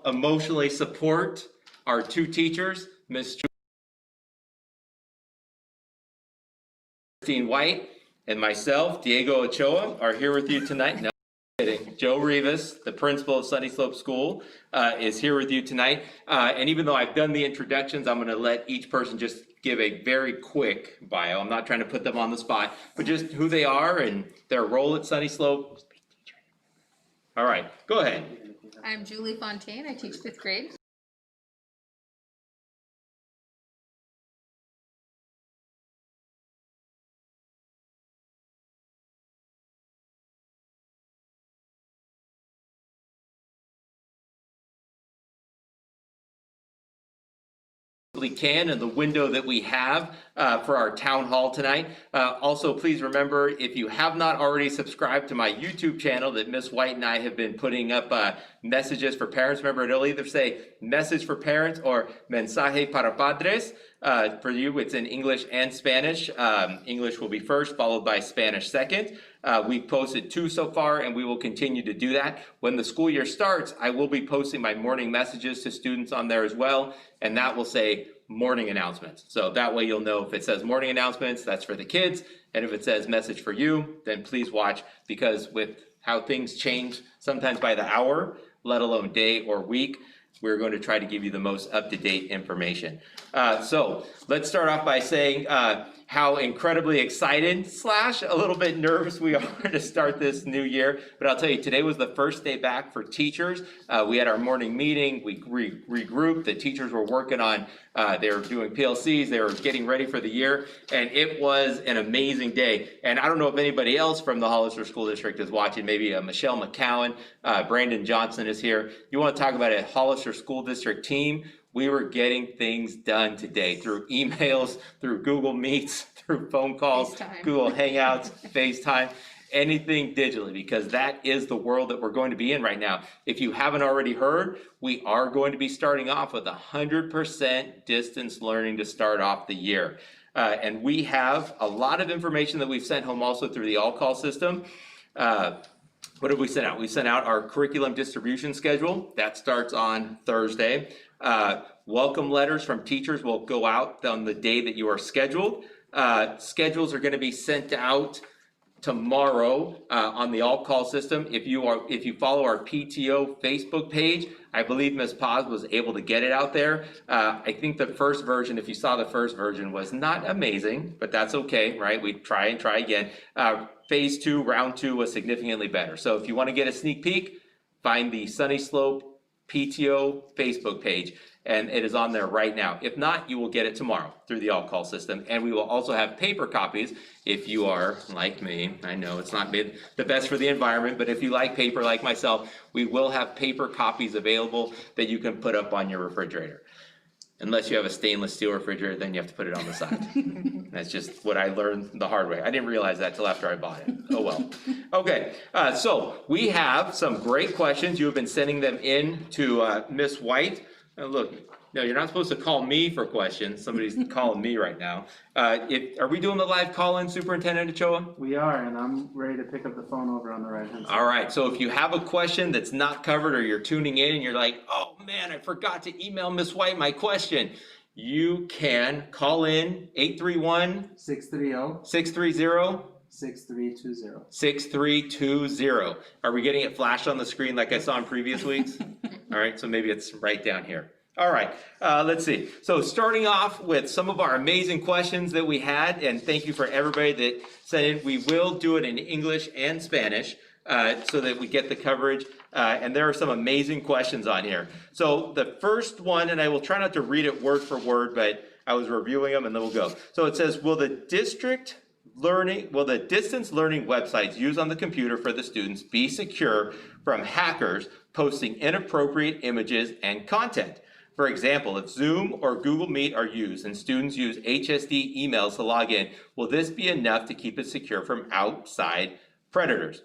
Emotionally support our two teachers, Miss Christine White and myself, Diego Ochoa, are here with you tonight. No kidding. Joe Rivas, the principal of Sunny Slope School, is here with you tonight. And even though I've done the introductions, I'm going to let each person just give a very quick bio. I'm not trying to put them on the spot, but just who they are and their role at Sunny Slope. All right, go ahead. I'm Julie Fontaine. I teach 5th grade. Can and the window that we have for our town hall tonight. Also, please remember, if you have not already subscribed to my YouTube channel, that Miss White and I have been putting up messages for parents. Remember, it'll either say message for parents or mensaje para padres. For you, it's in English and Spanish. English will be first, followed by Spanish second. We've posted 2 so far, and we will continue to do that. When the school year starts, I will be posting my morning messages to students on there as well, and that will say morning announcements. So that way you'll know if it says morning announcements, that's for the kids, and if it says message for you, then please watch, because with how things change, sometimes by the hour, let alone day or week, we're going to try to give you the most up-to-date information. So let's start off by saying how incredibly excited / a little bit nervous we are to start this new year. But I'll tell you, today was the first day back for teachers. We had our morning meeting, we regrouped, the teachers were working on, they were doing PLCs, they were getting ready for the year, and it was an amazing day. And I don't know if anybody else from the Hollister School District is watching, maybe Michelle McCowan, Brandon Johnson is here. You want to talk about a Hollister School District team? We were getting things done today through emails, through Google Meets, through phone calls, FaceTime. Google Hangouts, FaceTime, anything digitally, because that is the world that we're going to be in right now. If you haven't already heard, we are going to be starting off with 100% distance learning to start off the year. And we have a lot of information that we've sent home also through the AAA CAL system. What have we sent out? We sent out our curriculum distribution schedule. That starts on Thursday. Welcome letters from teachers will go out on the day that you are scheduled. Schedules are going to be sent out tomorrow on the AAA CAL system. If you follow our PTO Facebook page, I believe Ms. Paz was able to get it out there. I think the first version, if you saw the first version, was not amazing, but that's okay, right? We try and try again. Phase 2, round 2 was significantly better. So if you want to get a sneak peek, find the Sunny Slope PTO Facebook page, and it is on there right now. If not, you will get it tomorrow through the AAA CAL system, and we will also have paper copies if you are like me. I know it's not been the best for the environment, but if you like paper like myself, we will have paper copies available that you can put up on your refrigerator. Unless you have a stainless steel refrigerator, then you have to put it on the side. That's just what I learned the hard way. I didn't realize that till after I bought it. Oh well. Okay, so we have some great questions. You have been sending them in to Miss White. Look, no, you're not supposed to call me for questions. Somebody's calling me right now. Are we doing the live call-in, Superintendent Ochoa? We are, and I'm ready to pick up the phone over on the right-hand side. All right, so if you have a question that's not covered, or you're tuning in and you're like, oh man, I forgot to email Miss White my question, you can call in 831-630-6320. 6320. Are we getting it flashed on the screen like I saw in previous weeks? All right, so maybe it's right down here. All right, let's see. So starting off with some of our amazing questions that we had, and thank you for everybody that sent in. We will do it in English and Spanish so that we get the coverage. And there are some amazing questions on here. So the first one, and I will try not to read it word for word, but I was reviewing them and then we'll go. So it says, will the distance learning websites used on the computer for the students be secure from hackers posting inappropriate images and content? For example, if Zoom or Google Meet are used and students use HSD emails to log in, will this be enough to keep it secure from outside predators?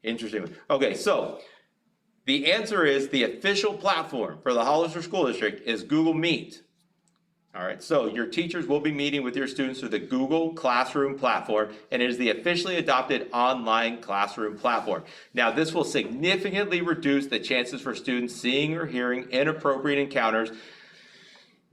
Interesting. Okay, so the answer is the official platform for the Hollister School District is Google Meet. All right, so your teachers will be meeting with your students through the Google Classroom platform, and it is the officially adopted online classroom platform. Now, this will significantly reduce the chances for students seeing or hearing inappropriate encounters.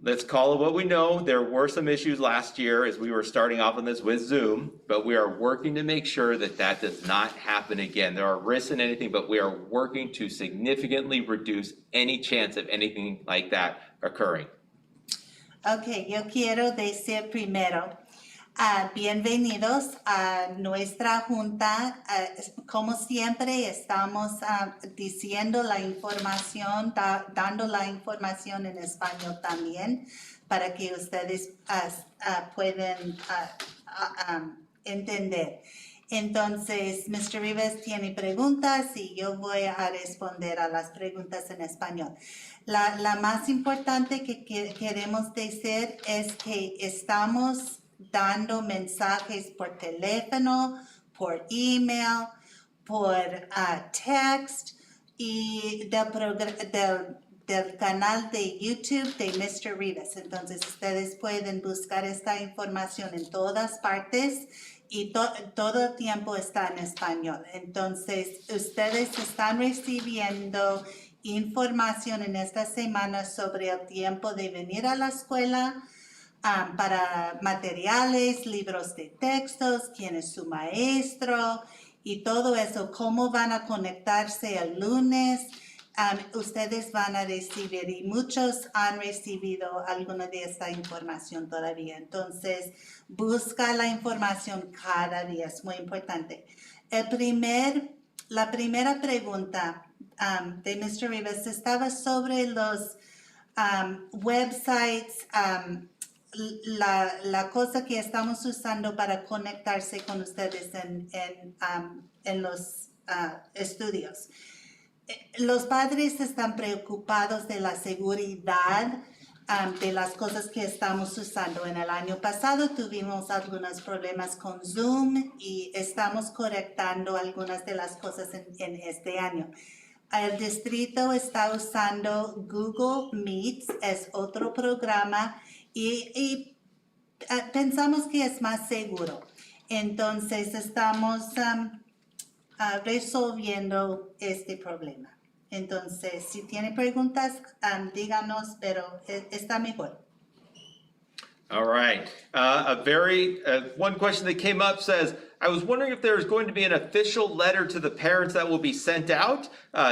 Let's call it what we know. There were some issues last year as we were starting off on this with Zoom, but we are working to make sure that that does not happen again. There are risks in anything, but we are working to significantly reduce any chance of anything like that occurring. Ok, yo quiero decir primero, bienvenidos a nuestra junta. Como siempre, estamos diciendo la información, dando la información en español también, para que ustedes puedan entender. Entonces, Mr. Rivas tiene preguntas y yo voy a responder a las preguntas en español. La más importante que queremos decir es que estamos dando mensajes por teléfono, por email, por text y del canal de YouTube de Mr. Rivas. Entonces, ustedes pueden buscar esta información en todas partes y todo el tiempo está en español. Entonces, ustedes están recibiendo información en esta semana sobre el tiempo de venir a la escuela, para materiales, libros de textos, quién es su maestro y todo eso, cómo van a conectarse el lunes. Ustedes van a recibir y muchos han recibido alguna de esta información todavía. Entonces, busca la información cada día, es muy importante. La primera pregunta de Mr. Rivas estaba sobre los websites, la cosa que estamos usando para conectarse con ustedes en los estudios. Los padres están preocupados de la seguridad de las cosas que estamos usando. En el año pasado tuvimos algunos problemas con Zoom y estamos correctando algunas de las cosas en este año. El distrito está usando Google Meet, es otro programa y pensamos que es más seguro. Entonces estamos resolviendo este problema. Entonces, si tiene preguntas, díganos, pero está mejor. All right. One question that came up says, I was wondering if there's going to be an official letter to the parents that will be sent out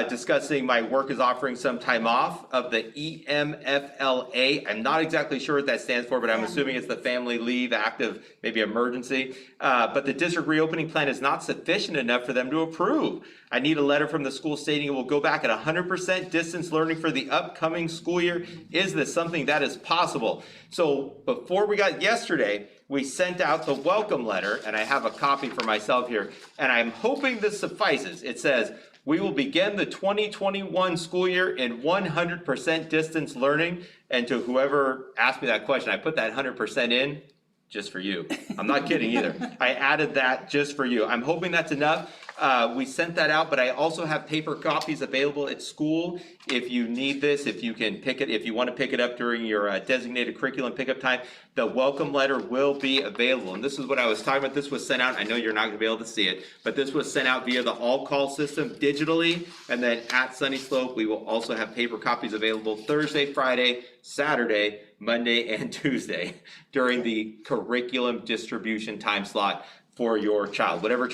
discussing my work is offering some time off of the EMFLA. I'm not exactly sure what that stands for, but I'm assuming it's the Family Leave Active, maybe Emergency. But the district reopening plan is not sufficient enough for them to approve. I need a letter from the school stating it will go back at 100% distance learning for the upcoming school year. Is this something that is possible? So before we got yesterday, we sent out the welcome letter, and I have a copy for myself here, and I'm hoping this suffices. It says, we will begin the 2021 school year in 100% distance learning. And to whoever asked me that question, I put that 100% in just for you. I'm not kidding either. I added that just for you. I'm hoping that's enough. We sent that out, but I also have paper copies available at school. If you need this, if you can pick it, if you want to pick it up during your designated curriculum pickup time, the welcome letter will be available. And this is what I was talking about. This was sent out. I know you're not going to be able to see it, but this was sent out via the all-call system digitally. And then at Sunny Slope, we will also have paper copies available Thursday, Friday, Saturday, Monday, and Tuesday during the curriculum distribution time slot for your child. Whatever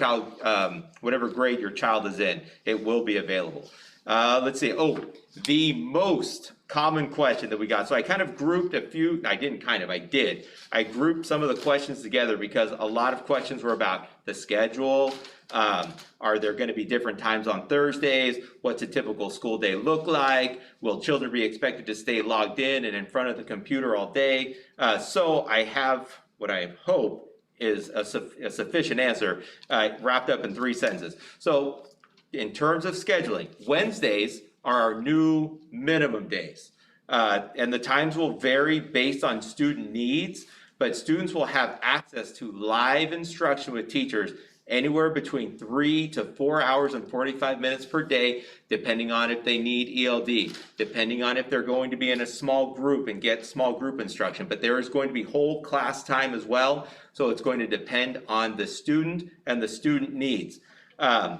grade your child is in, it will be available. Let's see. Oh, the most common question that we got. So I kind of grouped a few. I did. I grouped some of the questions together because a lot of questions were about the schedule. Are there going to be different times on Thursdays? What's a typical school day look like? Will children be expected to stay logged in and in front of the computer all day? So I have what I hope is a sufficient answer wrapped up in 3 sentences. So in terms of scheduling, Wednesdays are our new minimum days. And the times will vary based on student needs, but students will have access to live instruction with teachers anywhere between 3 to 4 hours and 45 minutes per day, depending on if they need ELD, depending on if they're going to be in a small group and get small group instruction. But there is going to be whole class time as well, so it's going to depend on the student and the student needs. The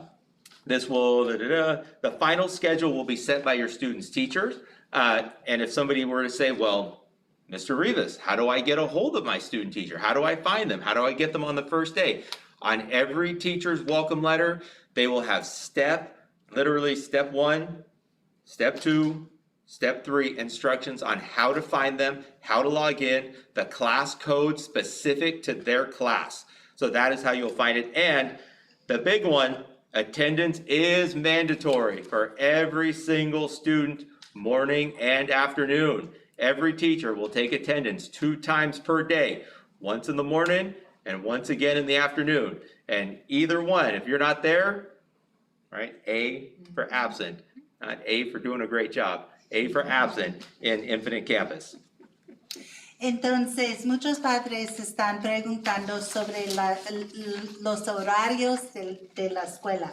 final schedule will be set by your student's teachers. And if somebody were to say, well, Mr. Rivas, how do I get a hold of my student teacher? How do I find them? How do I get them on the first day? On every teacher's welcome letter, they will have literally step 1, step 2, step 3 instructions on how to find them, how to log in, the class code specific to their class. So that is how you'll find it. And the big one, attendance is mandatory for every single student, morning and afternoon. Every teacher will take attendance 2 times per day, once in the morning and once again in the afternoon. And either one, if you're not there, right, A for absent, not A for doing a great job, A for absent in Infinite Campus. Entonces, muchos padres están preguntando sobre los horarios de la escuela.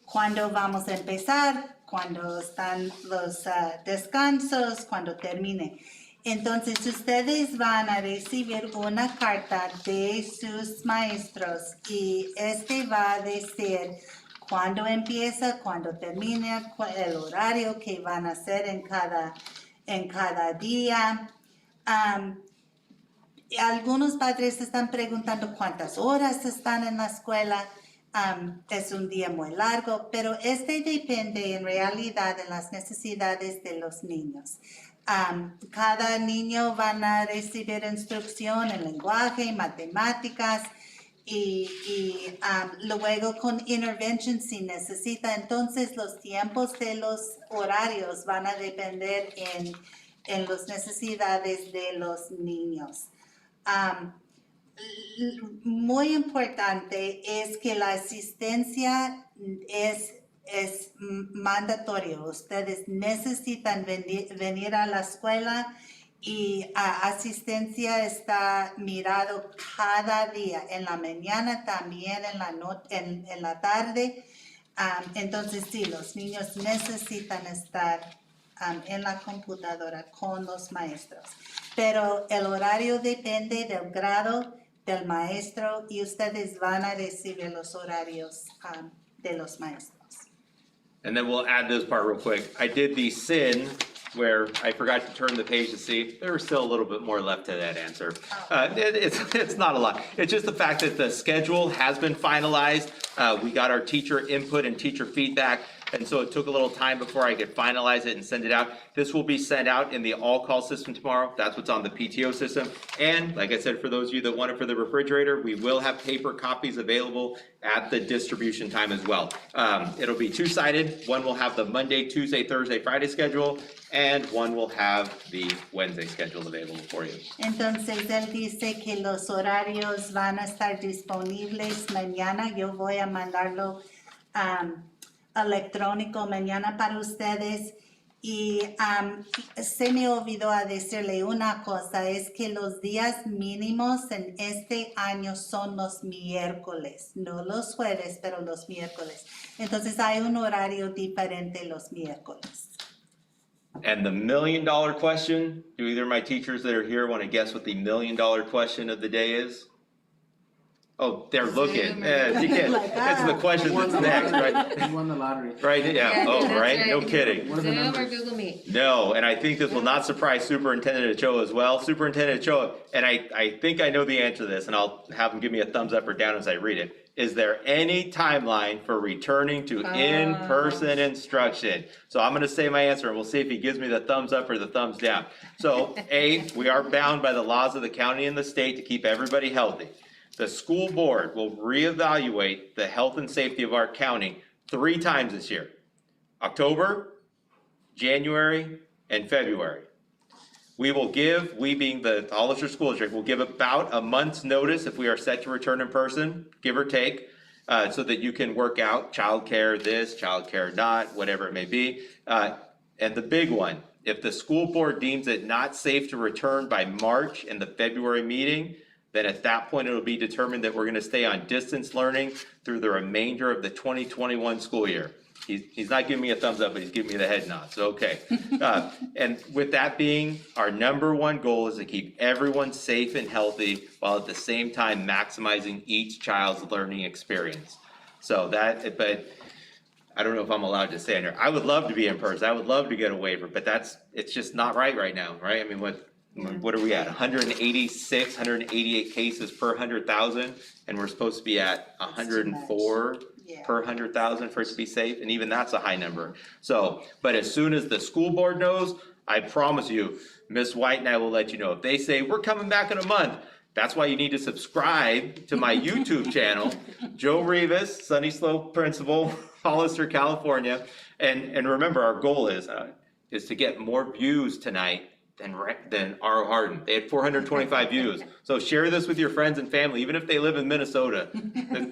¿Cuándo vamos a empezar? ¿Cuándo están los descansos? ¿Cuándo termine? Entonces, ustedes van a recibir una carta de sus maestros y va a decir cuándo empieza, cuándo termina, el horario que van a hacer en cada día. Algunos padres están preguntando cuántas horas están en la escuela. Es un día muy largo, pero depende en realidad de las necesidades de los niños. Cada niño van a recibir instrucción en lenguaje, matemáticas y luego con intervention si necesita. Entonces los tiempos de los horarios van a depender en las necesidades de los niños. Muy importante es que la asistencia es mandatorio. Ustedes necesitan venir a la escuela y asistencia está mirado cada día, en la mañana también, en la tarde. Entonces sí, los niños necesitan estar en la computadora con los maestros. Pero el horario depende del grado del maestro y ustedes van a recibir los horarios de los maestros. And then we'll add this part real quick. I did the sin where I forgot to turn the page to see. There was still a little bit more left to that answer. It's not a lot. It's just the fact that the schedule has been finalized. We got our teacher input and teacher feedback. And so it took a little time before I could finalize it and send it out. This will be sent out in the all-call system tomorrow. That's what's on the PTO system. And like I said, for those of you that want it for the refrigerator, we will have paper copies available at the distribution time as well. It'll be 2-sided. One will have the Monday, Tuesday, Thursday, Friday schedule, and one will have the Wednesday schedule available for you. Entonces él dice que los horarios van a estar disponibles mañana. Yo voy a mandarlo electrónico mañana para ustedes y se me olvidó a decirle una cosa, es que los días mínimos en este año son los miércoles, no los jueves, pero los miércoles. Entonces hay un horario diferente los miércoles. And the $1 million question, do either of my teachers that are here want to guess what the $1 million question of the day is? Oh, they're looking. You can't. It's the question that's next, right? You won the lottery. Right, yeah, oh, that's right, no right. kidding. What are the Zoom or numbers? Google Meet? No, and I think this will not surprise Superintendent Ochoa as well. Superintendent Ochoa, and I think I know the answer to this, and I'll have him give me a thumbs up or down as I read it. Is there any timeline for returning to in-person instruction? So I'm gonna say my answer, and we'll see if he gives me the thumbs up or the thumbs down. So A, we are bound by the laws of the county and the state to keep everybody healthy. The school board will reevaluate the health and safety of our county 3 times this year. October, January, and February. We being the Hollister School District, will give about a month's notice if we are set to return in person, give or take, so that you can work out childcare this, childcare not, whatever it may be. And the big one, if the school board deems it not safe to return by March in the February meeting, then at that point, it'll be determined that we're gonna stay on distance learning through the remainder of the 2021 school year. He's not giving me a thumbs up, but he's giving me the head nod, so okay. And with that being, our number one goal is to keep everyone safe and healthy while at the same time maximizing each child's learning experience. So that, but I don't know if I'm allowed to say it here. I would love to be in person. I would love to get a waiver, but it's just not right now, right? I mean, what are we at? 186, 188 cases per 100,000, and we're supposed to be at 104 Yeah. per 100,000 for it to be safe, and even that's a high number. So, but as soon as the school board knows, I promise you, Ms. White and I will let you know. If they say, we're coming back in a month, that's why you need to subscribe to my YouTube channel, Joe Rivas, Sunny Slope Principal, Hollister, California. And remember, our goal is to get more views tonight than R. Hardin. They had 425 views. So share this with your friends and family, even if they live in Minnesota.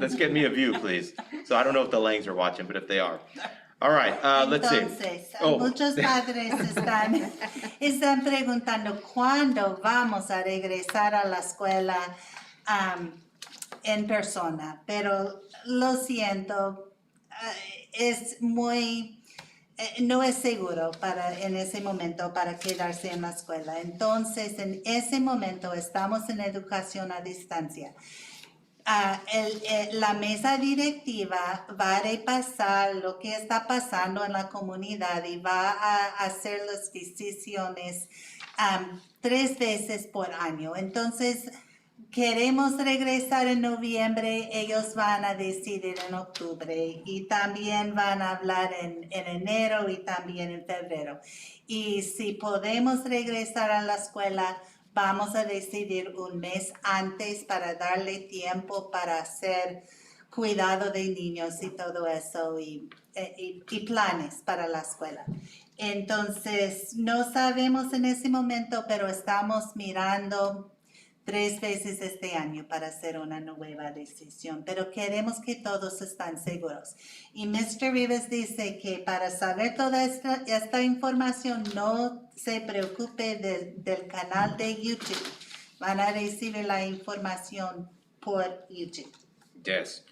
Let's get me a view, please. So I don't know if the Langs are watching, but if they are. All right, let's see. Entonces, Oh. muchos padres están preguntando cuándo vamos a regresar a la escuela en persona, pero lo siento, es muy, no es seguro en ese momento para quedarse en la escuela. Entonces, en ese momento estamos en educación a distancia. La mesa directiva va a repasar lo que está pasando en la comunidad y va a hacer las decisiones 3 veces por año. Entonces, queremos regresar en noviembre, ellos van a decidir en octubre y también van a hablar en enero y también en febrero. Y si podemos regresar a la escuela, vamos a decidir un mes antes para darle tiempo para hacer cuidado de niños y todo eso y planes para la escuela. Entonces, no sabemos en ese momento, pero estamos mirando 3 veces este año para hacer una nueva decisión, pero queremos que todos estén seguros. Y Mr. Rivas dice que para saber toda esta información, no se preocupe del canal de YouTube. Van a recibir la información por YouTube. Yes.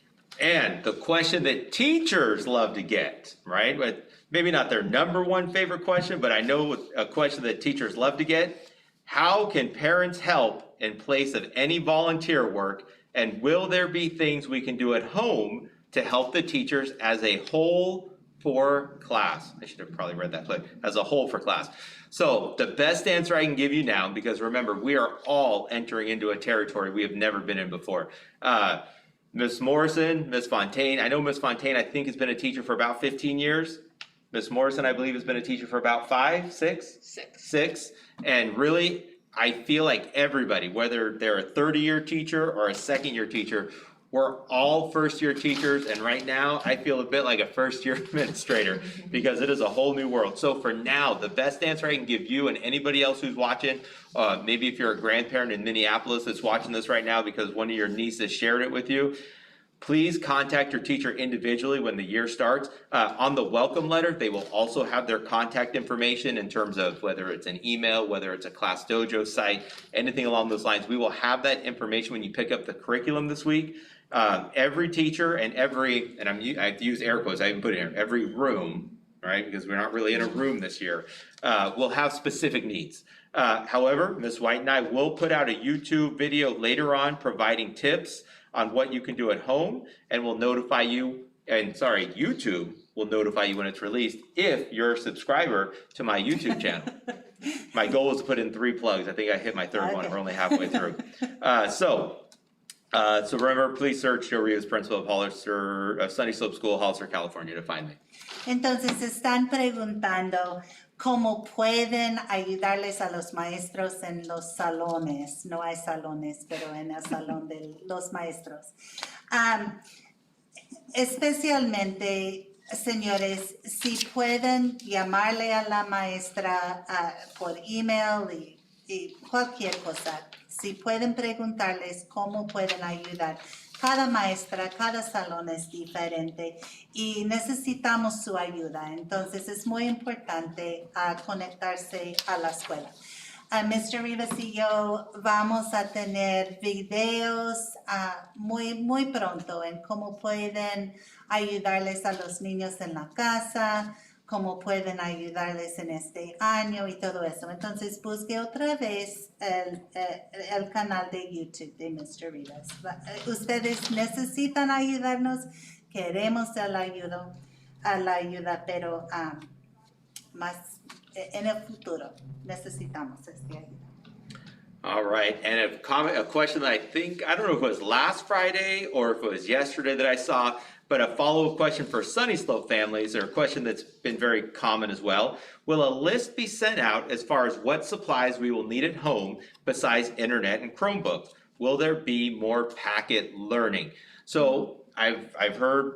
And the question that teachers love to get, right? But maybe not their number one favorite question, but I know a question that teachers love to get. How can parents help in place of any volunteer work? And will there be things we can do at home to help the teachers as a whole for class? I should have probably read that, but as a whole for class. So the best answer I can give you now, because remember, we are all entering into a territory we have never been in before. Ms. Morrison, Ms. Fontaine, I know Ms. Fontaine, I think, has been a teacher for about 15 years. Ms. Morrison, I believe, has been a teacher for about 5, 6? 6. And really, I feel like everybody, whether they're a 30-year teacher or a 2nd-year teacher, we're all first-year teachers. And right now, I feel a bit like a first-year administrator because it is a whole new world. So for now, the best answer I can give you and anybody else who's watching, maybe if you're a grandparent in Minneapolis that's watching this right now because one of your nieces shared it with you, please contact your teacher individually when the year starts. On the welcome letter, they will also have their contact information in terms of whether it's an email, whether it's a Class Dojo site, anything along those lines. We will have that information when you pick up the curriculum this week. Every teacher and I have to use air quotes, I even put it here, every room, right? Because we're not really in a room this year, will have specific needs. However, Ms. White and I will put out a YouTube video later on providing tips on what you can do at home, and we'll notify you, YouTube will notify you when it's released if you're a subscriber to my YouTube channel. My goal is to put in 3 plugs. I think I hit my 3rd one. We're only halfway through. So remember, please search Joe Rivas, Principal of Hollister, Sunny Slope School, Hollister, California, to find me. Entonces están preguntando cómo pueden ayudarles a los maestros en los salones. No hay salones, pero en el salón de los maestros. Especialmente, señores, si pueden llamarle a la maestra por email y cualquier cosa, si pueden preguntarles cómo pueden ayudar. Cada maestra, cada salón es diferente y necesitamos su ayuda. Entonces es muy importante conectarse a la escuela. Mr. Rivas y yo vamos a tener videos muy pronto en cómo pueden ayudarles a los niños en la casa, cómo pueden ayudarles en este año y todo eso. Entonces busque otra vez el canal de YouTube de Mr. Rivas. Ustedes necesitan ayudarnos, queremos la ayuda, pero más en el futuro necesitamos esta ayuda. All right, and a question that I don't know if it was last Friday or if it was yesterday that I saw, but a follow-up question for Sunny Slope families, or a question that's been very common as well. Will a list be sent out as far as what supplies we will need at home besides internet and Chromebooks? Will there be more packet learning? So I've heard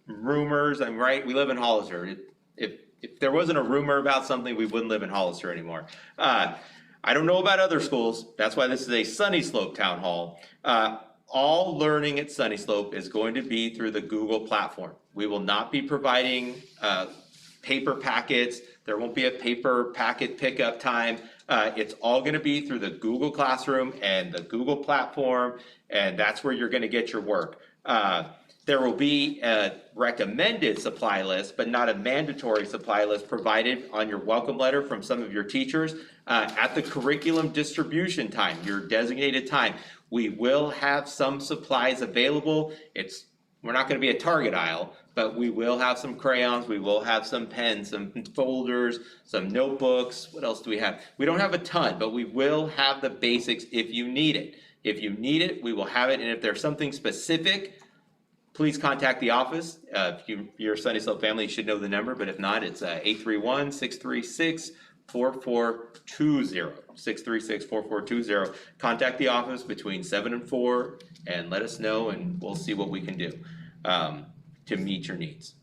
rumors, I'm right, we live in Hollister. If there wasn't a rumor about something, we wouldn't live in Hollister anymore. I don't know about other schools. That's why this is a Sunny Slope Town Hall. All learning at Sunny Slope is going to be through the Google platform. We will not be providing paper packets. There won't be a paper packet pickup time. It's all going to be through the Google Classroom and the Google platform, and that's where you're going to get your work. There will be a recommended supply list, but not a mandatory supply list provided on your welcome letter from some of your teachers. At the curriculum distribution time, your designated time, we will have some supplies available. We're not going to be a Target aisle, but we will have some crayons, we will have some pens, some folders, some notebooks. What else do we have? We don't have a ton, but we will have the basics if you need it. If you need it, we will have it, and if there's something specific, please contact the office. If you're a Sunny Slope family, you should know the number, but if not, it's 831-636-4420, 636-4420. Contact the office between 7 and 4 and let us know, and we'll see what we can do to meet your needs.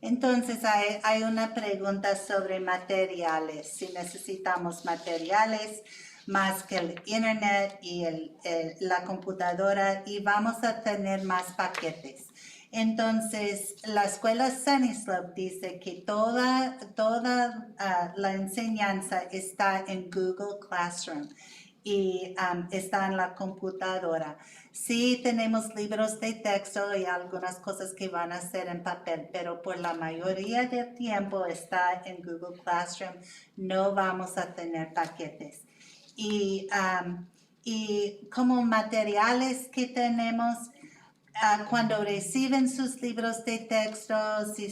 Entonces hay una pregunta sobre materiales. Si necesitamos materiales más que el internet y la computadora, y vamos a tener más paquetes. Entonces, la escuela Sunny Slope dice que toda la enseñanza está en Google Classroom y está en la computadora. Sí tenemos libros de texto y algunas cosas que van a ser en papel, pero por la mayoría del tiempo está en Google Classroom. No vamos a tener paquetes. Y como materiales que tenemos, cuando reciben sus libros de texto y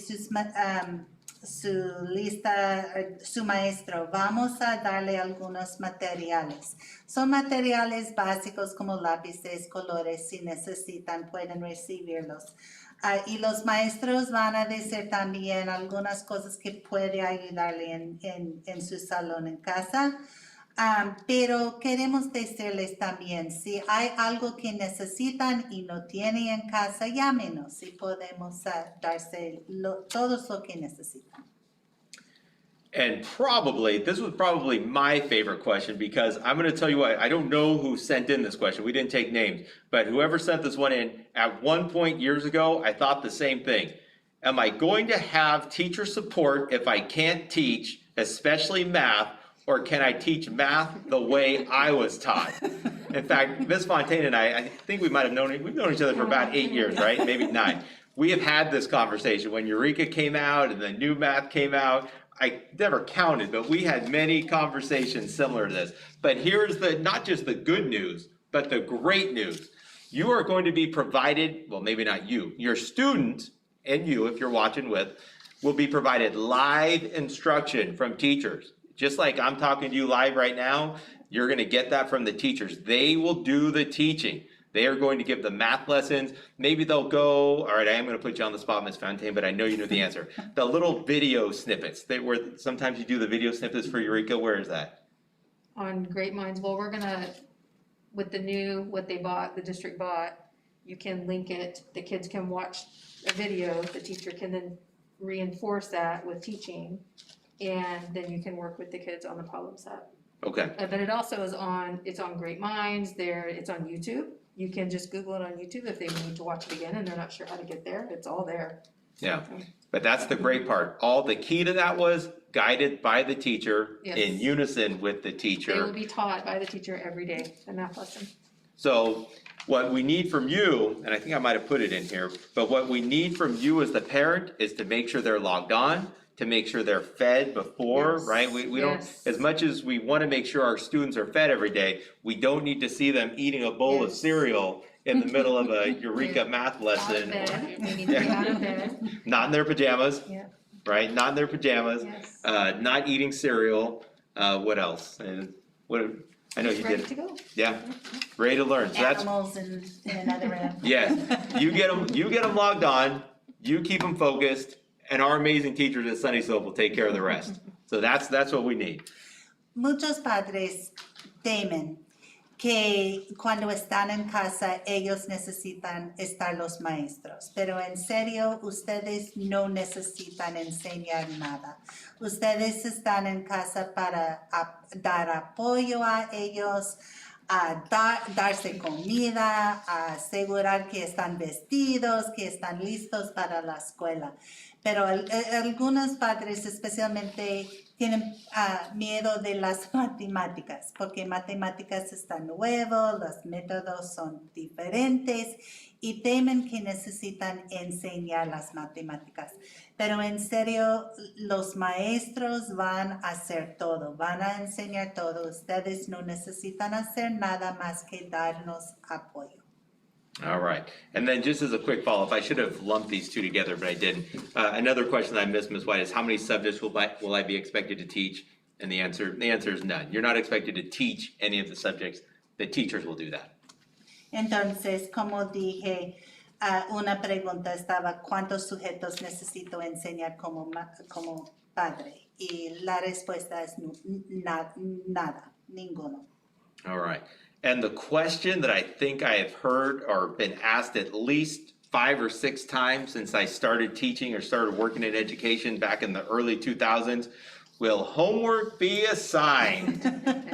su lista, su maestro, vamos a darle algunos materiales. Son materiales básicos como lápices, colores, si necesitan pueden recibirlos. Y los maestros van a decir también algunas cosas que puede ayudarle en su salón en casa. Pero queremos decirles también, si hay algo que necesitan y no tienen en casa, llámenos y podemos darse todo lo que necesitan. And this was probably my favorite question, because I'm going to tell you what, I don't know who sent in this question. We didn't take names, but whoever sent this one in, at one point years ago, I thought the same thing. Am I going to have teacher support if I can't teach, especially math? Or can I teach math the way I was taught? In fact, Ms. Fontaine and I think we've known each other for about 8 years, right? Maybe 9. We have had this conversation when Eureka came out and the new math came out. I never counted, but we had many conversations similar to this. But here's not just the good news, but the great news. You are going to be provided, well, maybe not you, your student, and you, if you're watching will be provided live instruction from teachers. Just like I'm talking to you live right now, you're going to get that from the teachers. They will do the teaching. They are going to give the math lessons. Maybe they'll go, all right, I am going to put you on the spot, Ms. Fontaine, but I know you know the answer. The little video snippets, where sometimes you do the video snippets for Eureka. Where is that? On Great Minds, well, we're gonna, with what they bought, the district bought, you can link it, the kids can watch a video, the teacher can then reinforce that with teaching. And then you can work with the kids on the problem set. Okay. But it also is it's on Great Minds, it's on YouTube. You can just Google it on YouTube if they need to watch it again and they're not sure how to get there, it's all there. Yeah, but that's the great part. All the key to that was guided by the teacher Yes. in unison with the They will teacher. be taught by the teacher every day, the math lesson. So what we need from you, and I think I might have put it in here, but what we need from you as the parent is to make sure they're logged on, to make sure they're fed before, Yes, right? We don't, yes. as much as we wanna make sure our students are fed every day, we don't need to see them eating a bowl of Yes. cereal in the middle of a Eureka Yeah. math Out of lesson. bed, they need to be out of bed, Not in their pajamas, yeah, right? Not in their pajamas, yes. not eating cereal, what else? And what, I know you Ready did, to go. yeah, ready to learn, so that's, Animals in another room. yes, you get them logged on, you keep them focused, and our amazing teachers at Sunny Slope will take care of the rest. So that's what we need. Muchos padres temen que cuando están en casa ellos necesitan estar los maestros, pero en serio ustedes no necesitan enseñar nada. Ustedes están en casa para dar apoyo a ellos, a darse comida, a asegurar que están vestidos, que están listos para la escuela. Pero algunos padres especialmente tienen miedo de las matemáticas, porque matemáticas están nuevos, los métodos son diferentes y temen que necesitan enseñar las matemáticas. Pero en serio, los maestros van a hacer todo, van a enseñar todo. Ustedes no necesitan hacer nada más que darnos apoyo. All right, and then just as a quick follow-up, I should have lumped these two together, but I didn't. Another question I missed, Ms. White, is how many subjects will I be expected to teach? And the answer is none. You're not expected to teach any of the subjects. The teachers will do that. Entonces, como dije, una pregunta estaba, ¿cuántos sujetos necesito enseñar como padre? Y la respuesta es nada, ninguno. All right, and the question that I think I have heard or been asked at least 5 or 6 times since I started teaching or started working in education back in the early 2000s, will homework be assigned?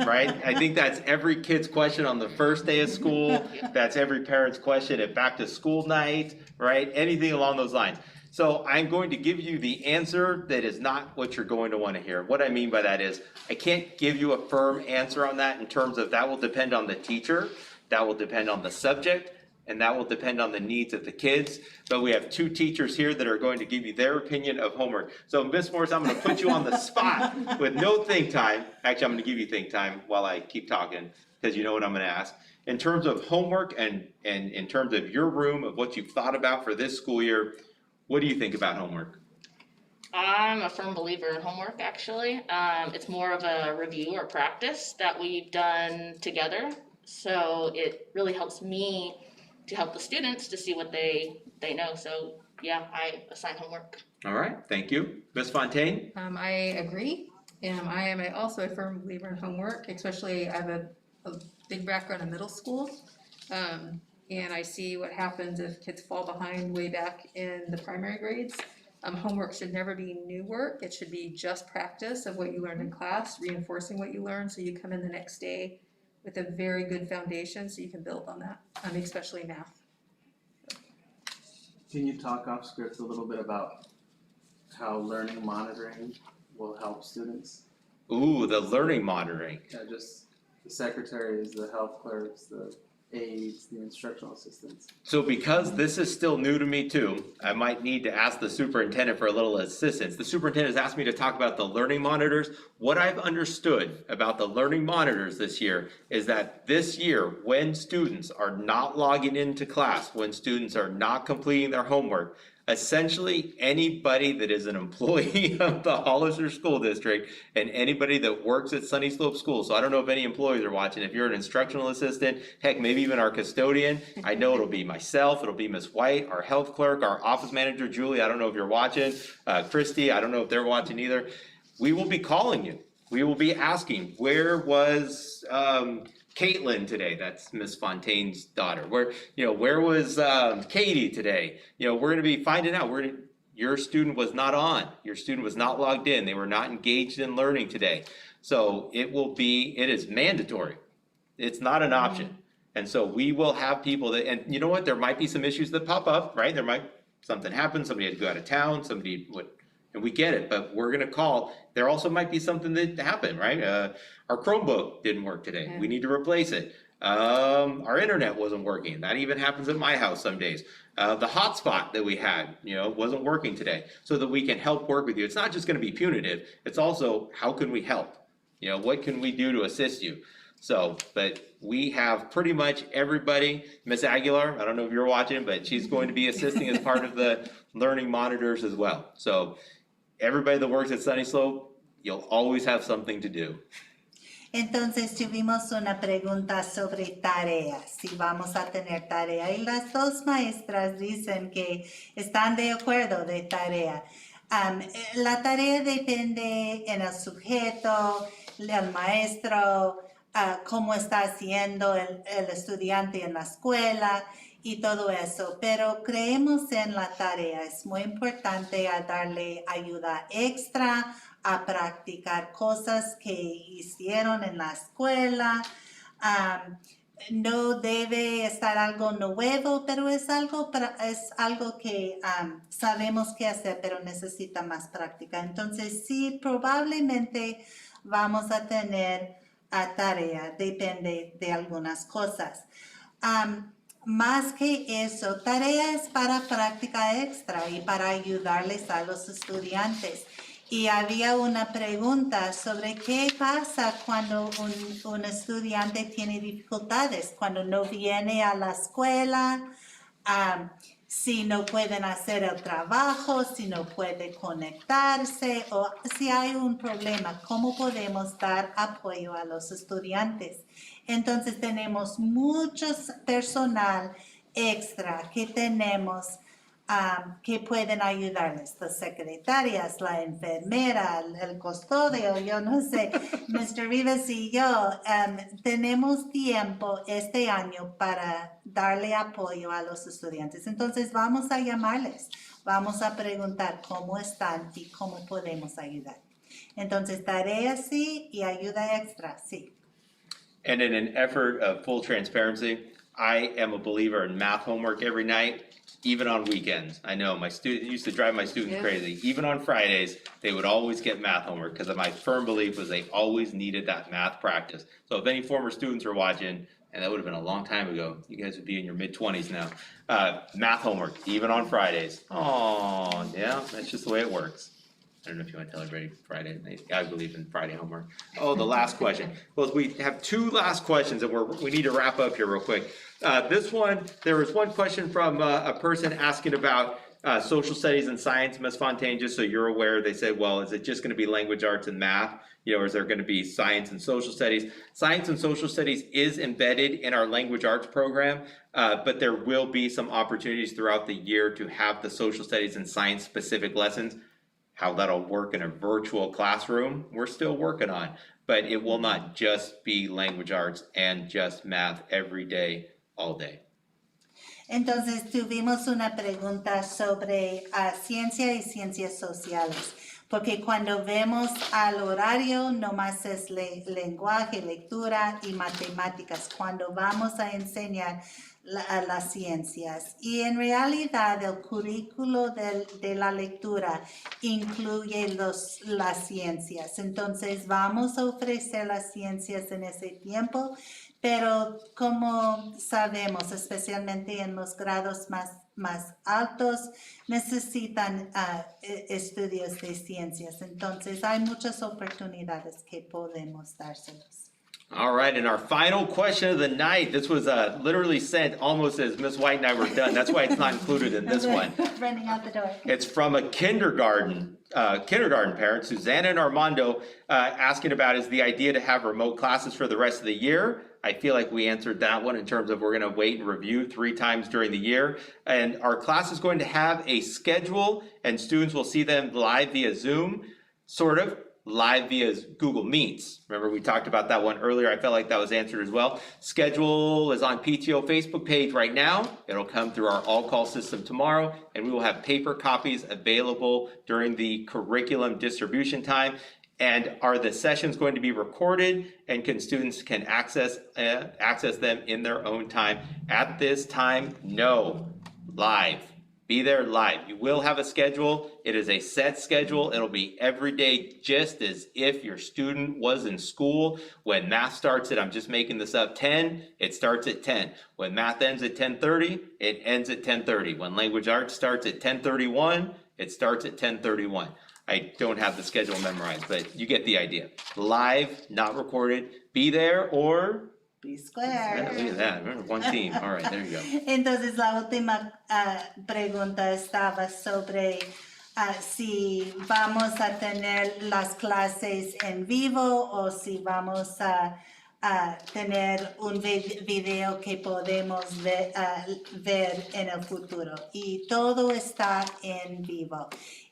Right? I think that's every kid's question on the first day of school. That's every parent's question at back to school night, right? Anything along those lines. So I'm going to give you the answer that is not what you're going to want to hear. What I mean by that is I can't give you a firm answer on that in terms of that will depend on the teacher, that will depend on the subject, and that will depend on the needs of the kids. But we have 2 teachers here that are going to give you their opinion of homework. So Ms. Morris, I'm going to put you on the spot with no think time. Actually, I'm going to give you think time while I keep talking because you know what I'm going to ask. In terms of homework and in terms of your room, of what you've thought about for this school year, what do you think about homework? I'm a firm believer in homework, actually. It's more of a review or practice that we've done together. So it really helps me to help the students to see what they know. So yeah, I assign homework. All right, thank you. Ms. Fontaine? I agree, and I am also a firm believer in homework, especially I have a big background in middle school. And I see what happens if kids fall behind way back in the primary grades. Homework should never be new work, it should be just practice of what you learned in class, reinforcing what you learned, so you come in the next day with a very good foundation, so you can build on that, especially math. Can you talk off script a little bit about how learning monitoring will help students? Ooh, the learning monitoring. Yeah, just the secretaries, the health clerks, the aides, the instructional assistants. So because this is still new to me too, I might need to ask the superintendent for a little assistance. The superintendent has asked me to talk about the learning monitors. What I've understood about the learning monitors this year is that this year, when students are not logging into class, when students are not completing their homework, essentially anybody that is an employee of the Hollister School District and anybody that works at Sunny Slope School, so I don't know if any employees are watching, if you're an instructional assistant, heck, maybe even our custodian, I know it'll be myself, it'll be Ms. White, our health clerk, our office manager, Julie, I don't know if you're watching, Christy, I don't know if they're watching either. We will be calling you. We will be asking, where was Caitlin today? That's Miss Fontaine's daughter. Where was Katie today? We're gonna be finding out. Your student was not on. Your student was not logged in. They were not engaged in learning today. So it is mandatory. It's not an option. And so we will have people that, and you know what? There might be some issues that pop up, right? Something happened, somebody had to go out of town, in and we get it, but we're gonna call. There also might be something that happened, right? Our Chromebook didn't work today. Yeah. We need to replace it. Our internet wasn't working. That even happens at my house some days. The hotspot that we had, wasn't working today, so that we can help work with you. It's not just gonna be punitive, it's also how can we help? What can we do to assist you? So, but we have pretty much everybody. Miss Aguilar, I don't know if you're watching, but she's going to be assisting as part of the learning monitors as well. So everybody that works at Sunny Slope, you'll always have something to do. Entonces tuvimos una pregunta sobre tareas, si vamos a tener tarea. Y las dos maestras dicen que están de acuerdo de tarea. La tarea depende en el sujeto, el maestro, cómo está haciendo el estudiante en la escuela y todo eso. Pero creemos en la tarea. Es muy importante a darle ayuda extra, a practicar cosas que hicieron en la escuela. No debe estar algo nuevo, pero es algo que sabemos qué hacer, pero necesita más práctica. Entonces, sí, probablemente vamos a tener tarea, depende de algunas cosas. Más que eso, tarea es para práctica extra y para ayudarles a los estudiantes. Y había una pregunta sobre qué pasa cuando un estudiante tiene dificultades, cuando no viene a la escuela, si no pueden hacer el trabajo, si no puede conectarse o si hay un problema, ¿cómo podemos dar apoyo a los estudiantes? Entonces tenemos muchos personal extra que tenemos que pueden ayudarles, las secretarias, la enfermera, el custodio, yo no sé. Mr. Rivas y yo tenemos tiempo este año para darle apoyo a los estudiantes. Entonces vamos a llamarles, vamos a preguntar cómo están y cómo podemos ayudar. Entonces tareas sí y ayuda extra sí. And in an effort of full transparency, I am a believer in math homework every night, even on weekends. I know my student used to drive my students Yeah. crazy. Even on Fridays, they would always get math homework because my firm belief was they always needed that math practice. So if any former students are watching, and that would have been a long time ago, you guys would be in your mid-20s now. Math homework, even on Fridays. Oh, yeah, that's just the way it works. I don't know if you want to tell everybody Friday. I believe in Friday homework. Oh, the last question. Well, we have two last questions and we need to wrap up here real quick. This one, there was one question from a person asking about social studies and science, Ms. Fontaine, just so you're aware. They said, well, is it just going to be language arts and math? Or is there going to be science and social studies? Science and social studies is embedded in our language arts program, but there will be some opportunities throughout the year to have the social studies and science specific lessons. How that'll work in a virtual classroom, we're still working on, but it will not just be language arts and just math every day, all day. Entonces tuvimos una pregunta sobre ciencia y ciencias sociales, porque cuando vemos al horario no más es lenguaje, lectura y matemáticas, cuando vamos a enseñar las ciencias. Y en realidad el currículo de la lectura incluye las ciencias. Entonces vamos a ofrecer las ciencias en ese tiempo, pero como sabemos, especialmente en los grados más altos, necesitan estudios de ciencias. Entonces hay muchas oportunidades que podemos dárselos. All right, and our final question of the night, this was literally sent almost as Ms. White and I were done. That's why it's not included in this one. Running out the door. It's from a kindergarten parent, Susanna and Armando, asking about is the idea to have remote classes for the rest of the year. I feel like we answered that one in terms of we're going to wait and review 3 times during the year. And our class is going to have a schedule and students will see them live via Zoom, sort of. Live via Google Meets. Remember we talked about that one earlier. I felt like that was answered as well. Schedule is on PTO Facebook page right now. It'll come through our all-call system tomorrow, and we will have paper copies available during the curriculum distribution time. And are the sessions going to be recorded and students can access them in their own time? At this time, no. Live. Be there live. You will have a schedule. It is a set schedule. It'll be every day, just as if your student was in school. When math starts at, I'm just making this up, 10, it starts at 10. When math ends at 10:30, it ends at 10:30. When language arts starts at 10:31, it starts at 10:31. I don't have the schedule memorized, but you get the idea. Live, not recorded. Be there or... Be Yeah, square. look at that. Remember, one team. All right, there you go. Entonces, la última pregunta estaba sobre si vamos a tener las clases en vivo o si vamos a tener un video que podemos ver en el futuro. Y todo está en vivo.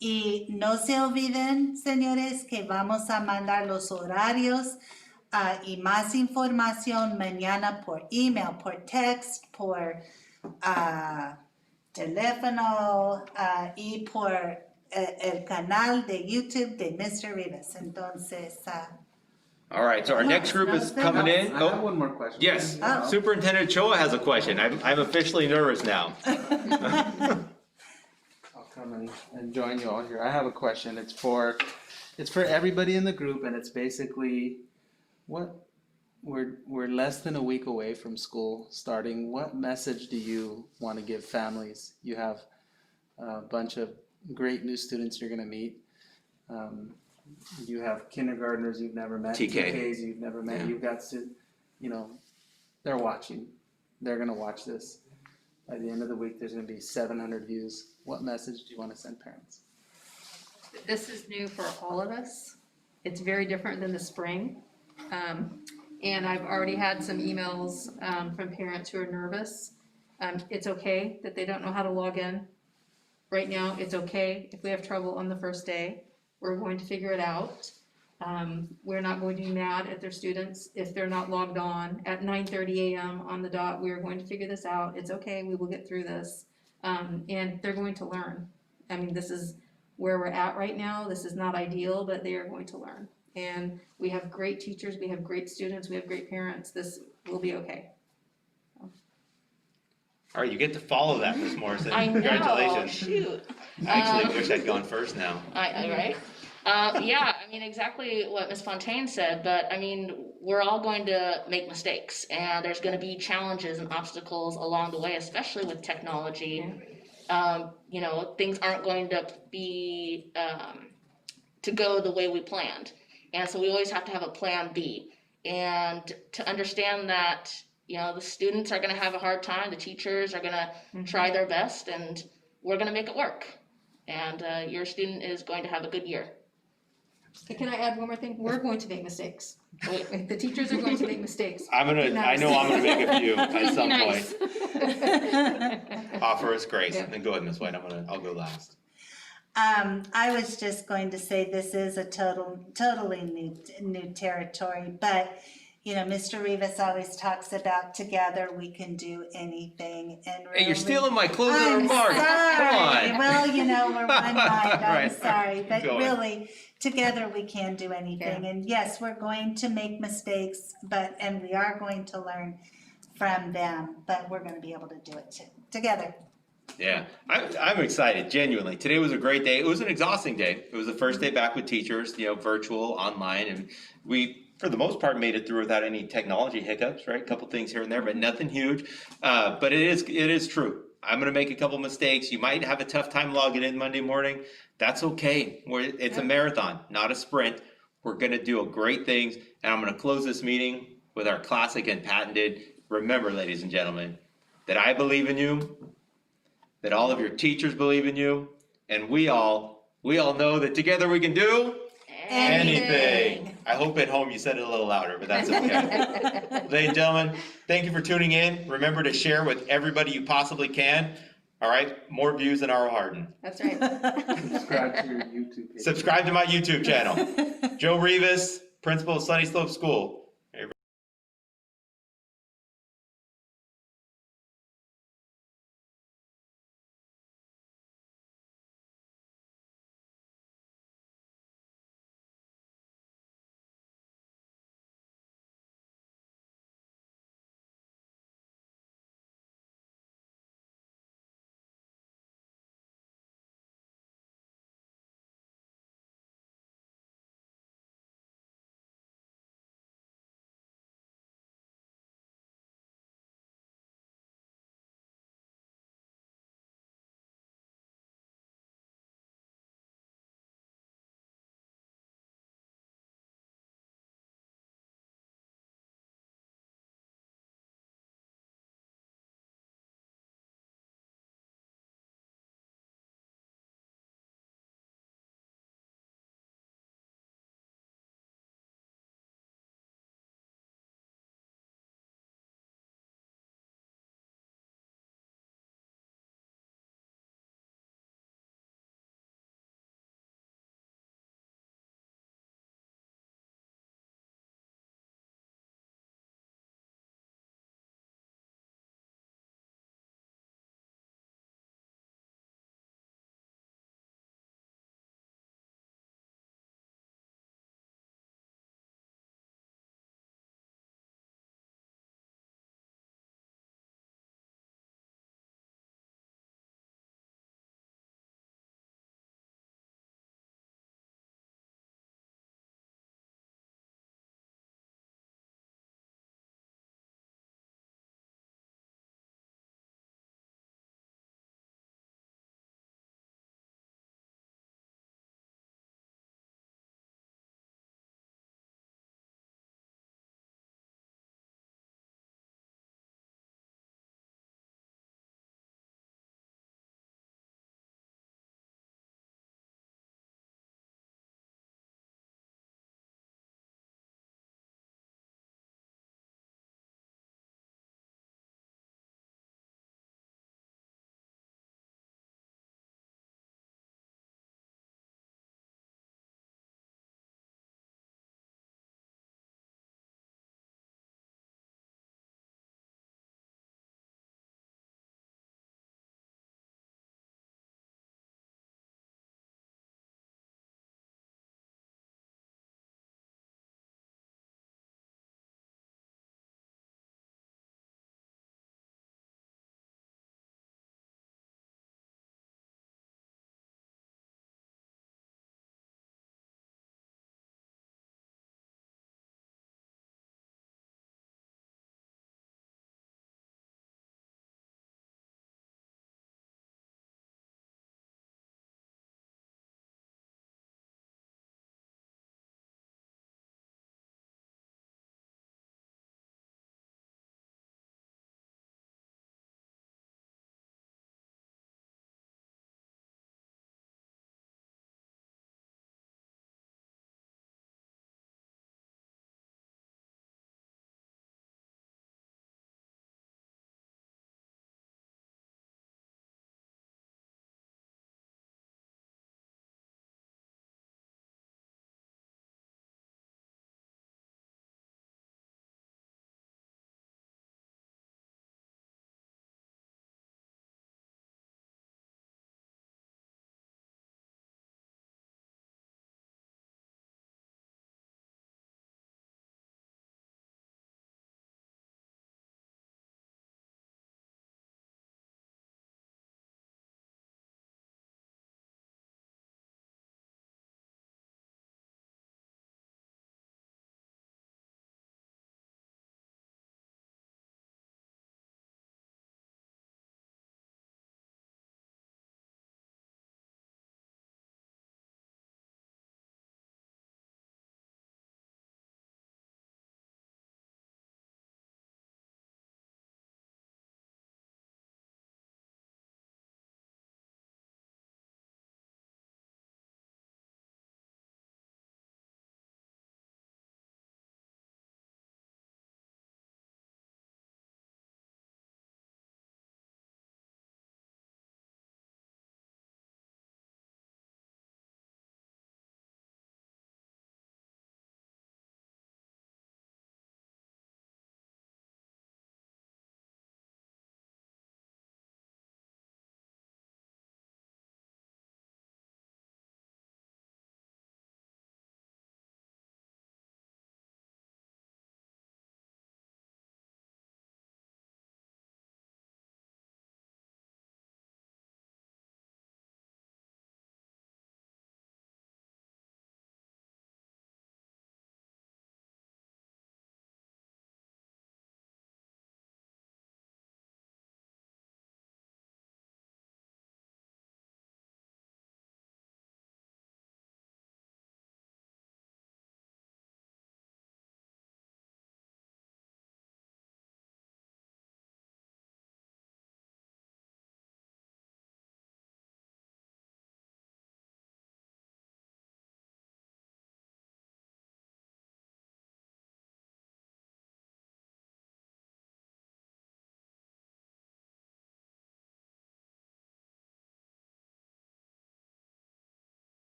Y no se olviden, señores, que vamos a mandar los horarios y más información mañana por email, por text, por teléfono y por el canal de YouTube de Mr. Rivas. Entonces, All right, so our next group is coming in. I have Oh, one more question. yes, Oh. Superintendent Choa has a question. I'm officially nervous now. I'll come and join you all here. I have a question. It's for everybody in the group, and it's basically what we're less than a week away from school starting. What message do you want to give families? You have a bunch of great new students you're going to meet. You have kindergartners you've never met, TK. TKs you've never met. Yeah. You've got they're watching. They're going to watch this. By the end of the week, there's going to be 700 views. What message do you want to send parents? This is new for all of us. It's very different than the spring. And I've already had some emails from parents who are nervous. It's okay that they don't know how to log in. Right now, it's okay if we have trouble on the first day. We're going to figure it out. We're not going to be mad at their students if they're not logged on at 9:30 a.m. on the dot. We are going to figure this out. It's okay, we will get through this. And they're going to learn. I mean, this is where we're at right now. This is not ideal, but they are going to learn. And we have great teachers, we have great students, we have great parents. This will be okay. All right, you get to follow that, Ms. Morrison. I know, Congratulations. shoot. I actually wish I'd gone first now. Right? Yeah, I mean, exactly what Ms. Fontaine said, but I mean, we're all going to make mistakes, and there's gonna be challenges and obstacles along the way, especially with technology. Things aren't going to be, to go the way we planned. And so we always have to have a plan B. And to understand that, the students are gonna have a hard time, the teachers are gonna try their best, and we're gonna make it work. And your student is going to have a good year. Can I add one more thing? We're going to make mistakes. The teachers are going to make mistakes. I know I'm gonna make a few at some Nice. point. Offer us grace. Yeah. Then go ahead, Ms. White. I'll go last. I was just going to say this is a totally new territory, but Mr. Rivas always talks about together we can do anything, and really, Hey, you're stealing my closing I'm remarks. sorry. Come on. Well, we're one mind. I'm Right. sorry, but Going. really, together we can do anything. Yeah. And yes, we're going to make mistakes, and we are going to learn from them. But we're going to be able to do it together. Yeah, I'm excited, genuinely. Today was a great day. It was an exhausting day. It was the first day back with teachers, virtual, online, and we, for the most part, made it through without any technology hiccups, right? A couple things here and there, but nothing huge. But it is true. I'm gonna make a couple mistakes. You might have a tough time logging in Monday morning. That's okay. It's a marathon, not a sprint. We're gonna do great things, and I'm gonna close this meeting with our classic and patented, remember, ladies and gentlemen, that I believe in you, that all of your teachers believe in you, and we all know that together we can do anything. I hope at home you said it a little louder, but that's okay. Ladies and gentlemen, thank you for tuning in. Remember to share with everybody you possibly can. All right, more views than R.O. Hardin. That's right. Subscribe to your YouTube page. Subscribe to my YouTube channel. Joe Rivas, principal of Sunny Slope School.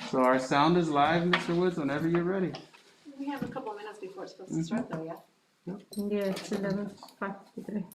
So our sound is live, Mr. Woods, whenever you're ready. We have a couple of minutes before it's supposed to start though, yeah? Yeah, it's 11:53.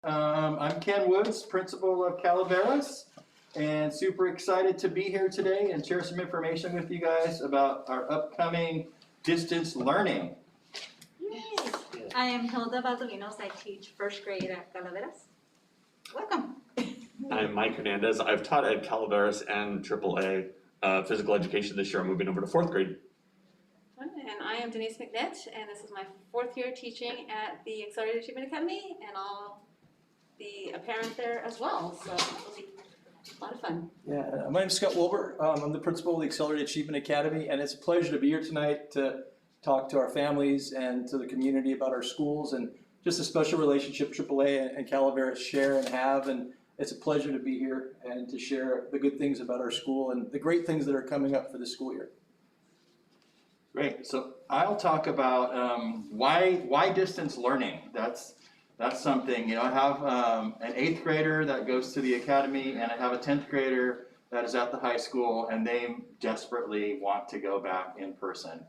I'm Ken Woods, principal of Calaveras, and super excited to be here today and share some information with you guys about our upcoming distance learning. I am Hilda Valdovinos. I teach first grade at Calaveras. Welcome. I'm Mike Hernandez. I've taught at Calaveras and AAA physical education this year. I'm moving over to fourth grade. And I am Denise McNett, and this is my 4th year teaching at the Accelerated Achievement Academy, and I'll be a parent there as well, so it'll be a lot of fun. Yeah, my name's Scott Wilbur. I'm the principal of the Accelerated Achievement Academy, and it's a pleasure to be here tonight to talk to our families and to the community about our schools and just a special relationship AAA and Calaveras share and have. And it's a pleasure to be here and to share the good things about our school and the great things that are coming up for the school year. Great, so I'll talk about why distance learning. That's something, I have an 8th grader that goes to the academy, and I have a 10th grader that is at the high school, and they desperately want to go back in person.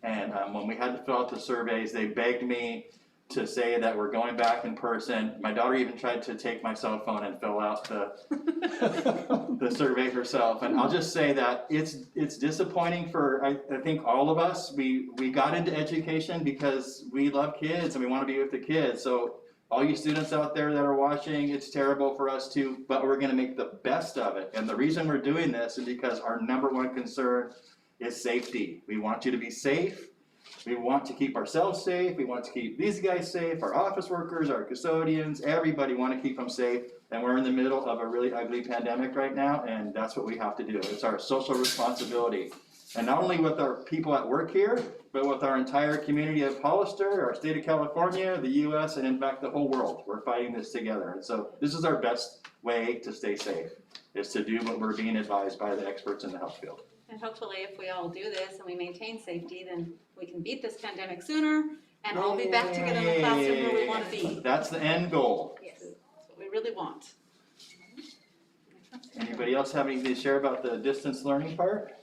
And when we had to fill out the surveys, they begged me to say that we're going back in person. My daughter even tried to take my cell phone and fill out the survey herself. And I'll just say that it's disappointing for I think all of us. We got into education because we love kids and we want to be with the kids. So all you students out there that are watching, it's terrible for us too, but we're going to make the best of it. And the reason we're doing this is because our number one concern is safety. We want you to be safe. We want to keep ourselves safe. We want to keep these guys safe, our office workers, our custodians, everybody want to keep them safe. And we're in the middle of a really ugly pandemic right now, and that's what we have to do. It's our social responsibility. And not only with our people at work here, but with our entire community of Hollister, our state of California, the US, and in fact the whole world. We're fighting this together. And so this is our best way to stay safe, is to do what we're being advised by the experts in the health field. And hopefully if we all do this and we maintain safety, then we can beat this pandemic sooner and all be back together in the classroom where we want to be. That's the end goal. Yes, that's what we really want. Anybody else have anything to share about the distance learning part?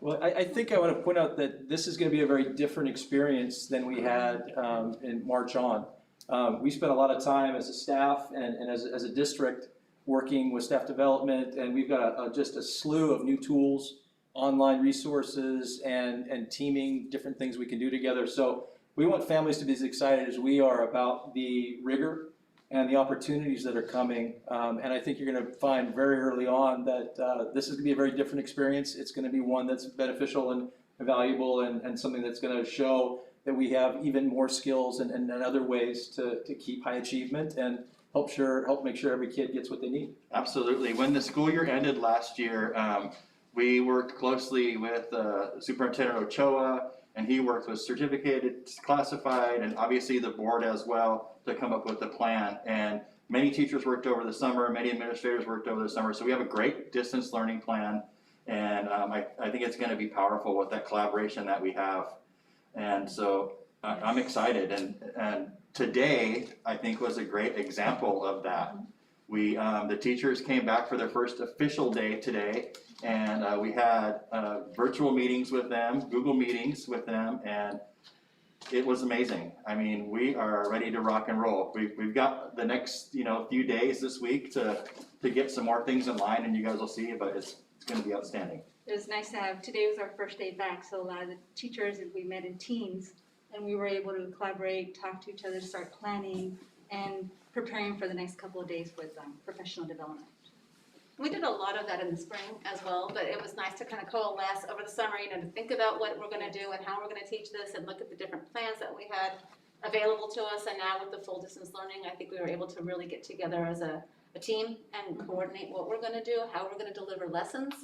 Well, I think I want to point out that this is going to be a very different experience than we had in March on. We spent a lot of time as a staff and as a district working with staff development, and we've got just a slew of new tools, online resources, and teaming, different things we can do together. So we want families to be as excited as we are about the rigor and the opportunities that are coming. And I think you're going to find very early on that this is going to be a very different experience. It's going to be one that's beneficial and valuable and something that's going to show that we have even more skills and other ways to keep high achievement and help make sure every kid gets what they need. Absolutely. When the school year ended last year, we worked closely with Superintendent Ochoa, and he worked with certificated, classified, and obviously the board as well to come up with a plan. And many teachers worked over the summer, many administrators worked over the summer. So we have a great distance learning plan, and I think it's going to be powerful with that collaboration that we have. And so I'm excited, and today I think was a great example of that. We the teachers came back for their first official day today, and we had virtual meetings with them, Google meetings with them, and it was amazing. I mean, we are ready to rock and roll. We've got the next few days this week to get some more things in line, and you guys will see, but it's going to be outstanding. It was nice to have, today was our first day back, so a lot of the teachers, we met in teams, and we were able to collaborate, talk to each other, start planning, and preparing for the next couple of days with professional development. We did a lot of that in the spring as well, but it was nice to kind of coalesce over the summer, to think about what we're going to do and how we're going to teach this and look at the different plans that we had available to us. And now with the full distance learning, I think we were able to really get together as a team and coordinate what we're going to do, how we're going to deliver lessons,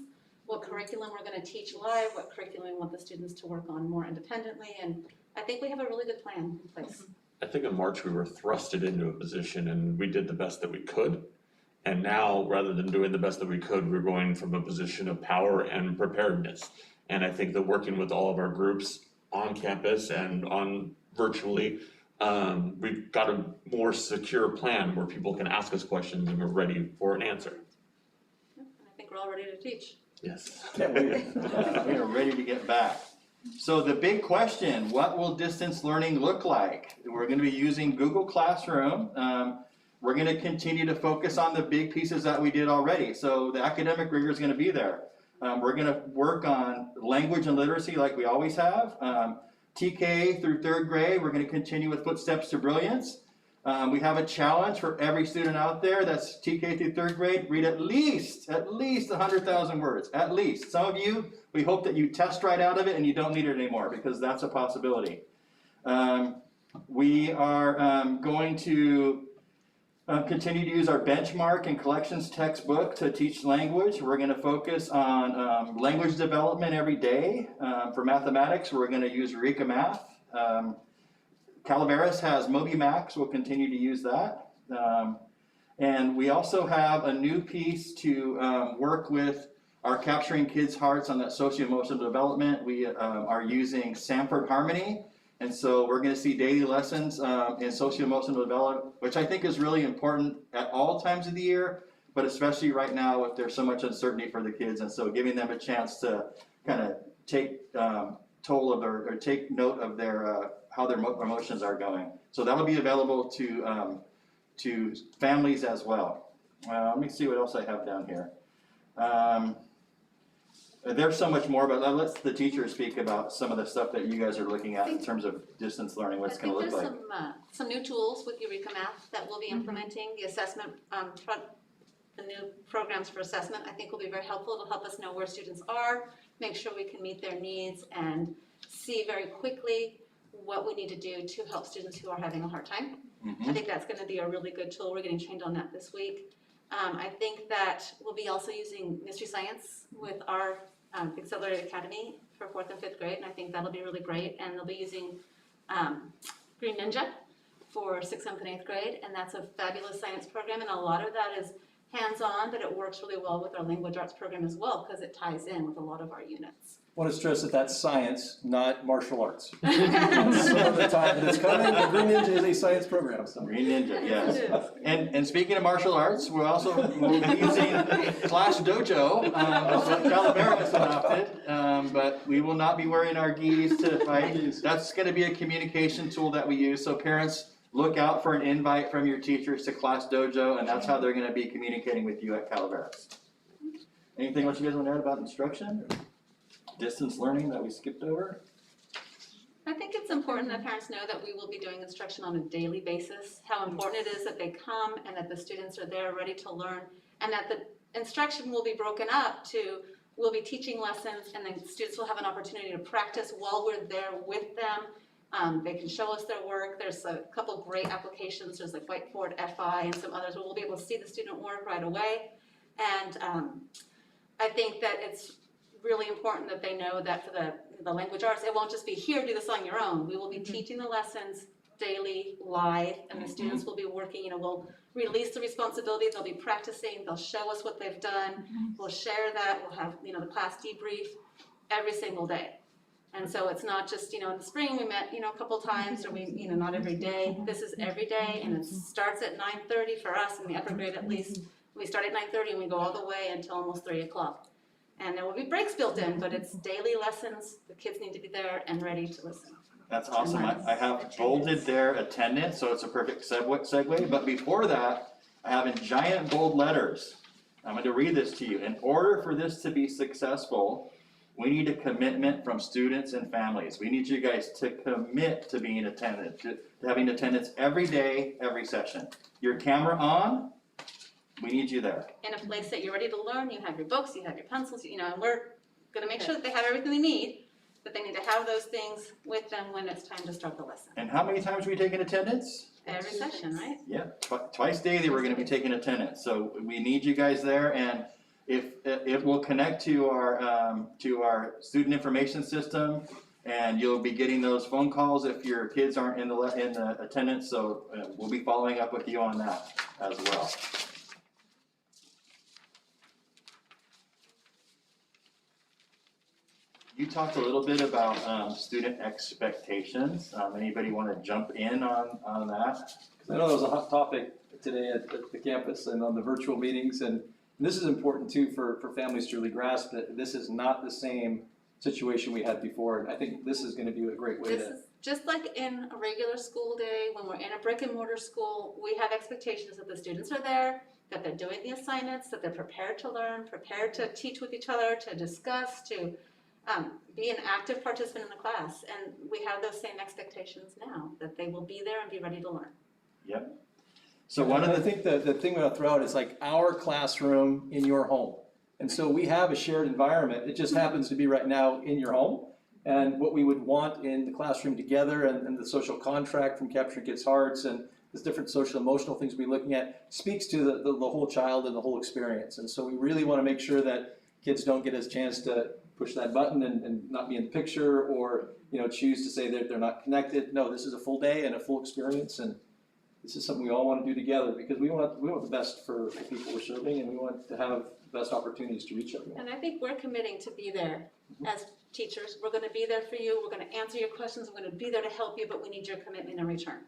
what curriculum we're going to teach live, what curriculum we want the students to work on more independently. And I think we have a really good plan in place. I think in March we were thrusted into a position and we did the best that we could. And now, rather than doing the best that we could, we're going from a position of power and preparedness. And I think that working with all of our groups on campus and on virtually, we've got a more secure plan where people can ask us questions and we're ready for an answer. I think we're all ready to teach. Yes. We are ready to get back. So the big question, what will distance learning look like? We're gonna be using Google Classroom. We're gonna continue to focus on the big pieces that we did already. So the academic rigor is gonna be there. We're gonna work on language and literacy like we always have. TK through third grade, we're gonna continue with Footsteps to Brilliance. We have a challenge for every student out there that's TK through third grade, read at least 100,000 words, at least. Some of you, we hope that you test right out of it and you don't need it anymore, because that's a possibility. We are going to continue to use our benchmark and collections textbook to teach language. We're going to focus on language development every day. For mathematics, we're going to use Eureka Math. Calaveras has MobiMax, we'll continue to use that. And we also have a new piece to work with our Capturing Kids' Hearts on that socio-emotional development. We are using Sanford Harmony, and so we're gonna see daily lessons in socio-emotional development, which I think is really important at all times of the year, but especially right now if there's so much uncertainty for the kids, and so giving them a chance to kind of take toll of their, or take note of their how their emotions are going. So that'll be available to families as well. Let me see what else I have down here. There's so much more, but let's the teachers speak about some of the stuff that you guys are looking at in terms of distance learning, what it's going to look like. I think there's some new tools with Eureka Math that we'll be implementing. The assessment, the new programs for assessment, I think will be very helpful. It'll help us know where students are, make sure we can meet their needs, and see very quickly what we need to do to help students who are having a hard time. I think that's going to be a really good tool. We're getting trained on that this week. I think that we'll be also using Mystery Science with our Accelerated Academy for 4th and 5th grade, and I think that'll be really great. And they'll be using Green Ninja for 6th, 7th, and 8th grade, and that's a fabulous science program, and a lot of that is hands-on, but it works really well with our language arts program as well, because it ties in with a lot of our units. I want to stress that that's science, not martial arts. Some of the time it's coming, the Green Ninja is a science program. So. Green Ninja, yes. And speaking of martial arts, we'll be using Clash Dojo, that's what Calaveras adopted, but we will not be wearing our gis to fight. That's going to be a communication tool that we use, so parents, look out for an invite from your teachers to Clash Dojo, and that's how they're going to be communicating with you at Calaveras. Anything else you guys want to add about instruction? Distance learning that we skipped over? I think it's important that parents know that we will be doing instruction on a daily basis, how important it is that they come and that the students are there ready to learn, and that the instruction will be broken up to, we'll be teaching lessons, and then students will have an opportunity to practice while we're there with them. They can show us their work. There's a couple great applications. There's like Whiteboard FI and some others where we'll be able to see the student work right away. And I think that it's really important that they know that for the language arts, it won't just be here, do this on your own. We will be teaching the lessons daily, live, and the students will be working, we'll release the responsibility, they'll be practicing, they'll show us what they've done, we'll share that, we'll have, the class debrief every single day. And so it's not just, in the spring we met, a couple times, or we, not every day. This is every day, and it starts at 9:30 for us in the upper grade at least. We start at 9:30 and we go all the way until almost 3 o'clock. And there will be breaks built in, but it's daily lessons. The kids need to be there and ready to listen. That's awesome. I have bolded their attendance, so it's a perfect segue. But before that, I have in giant bold letters. I'm going to read this to you. In order for this to be successful, we need a commitment from students and families. We need you guys to commit to being attended, to having attendance every day, every session. Your camera on. We need you there. In a place that you're ready to learn, you have your books, you have your pencils, and we're gonna make sure that they have everything they need, but they need to have those things with them when it's time to start the lesson. And how many times are we taking attendance? Every session, right? Yeah, twice daily we're gonna be taking attendance. So we need you guys there, and if it will connect to our student information system, and you'll be getting those phone calls if your kids aren't in the attendance, so we'll be following up with you on that as well. You talked a little bit about student expectations. Anybody want to jump in on that? I know that was a hot topic today at the campus and on the virtual meetings, and this is important too for families to really grasp that this is not the same situation we had before. And I think this is gonna be a great way This to. is just like in a regular school day, when we're in a brick and mortar school, we have expectations that the students are there, that they're doing the assignments, that they're prepared to learn, prepared to teach with each other, to discuss, to be an active participant in the class. And we have those same expectations now, that they will be there and be ready to learn. Yep. So one of I the, think the thing I'll throw out is like our classroom in your home. And so we have a shared environment. It just happens to be right now in your home. And what we would want in the classroom together and the social contract from Capturing Kids' Hearts and the different social emotional things we're looking at speaks to the whole child and the whole experience. And so we really want to make sure that kids don't get a chance to push that button and not be in the picture or, you know, choose to say that they're not connected. No, this is a full day and a full experience, and this is something we all want to do together because we want the best for the people we're serving, and we want to have the best opportunities to reach everyone. And I think we're committing to be there as teachers. We're gonna be there for you, we're gonna answer your questions, we're gonna be there to help you, but we need your commitment in return.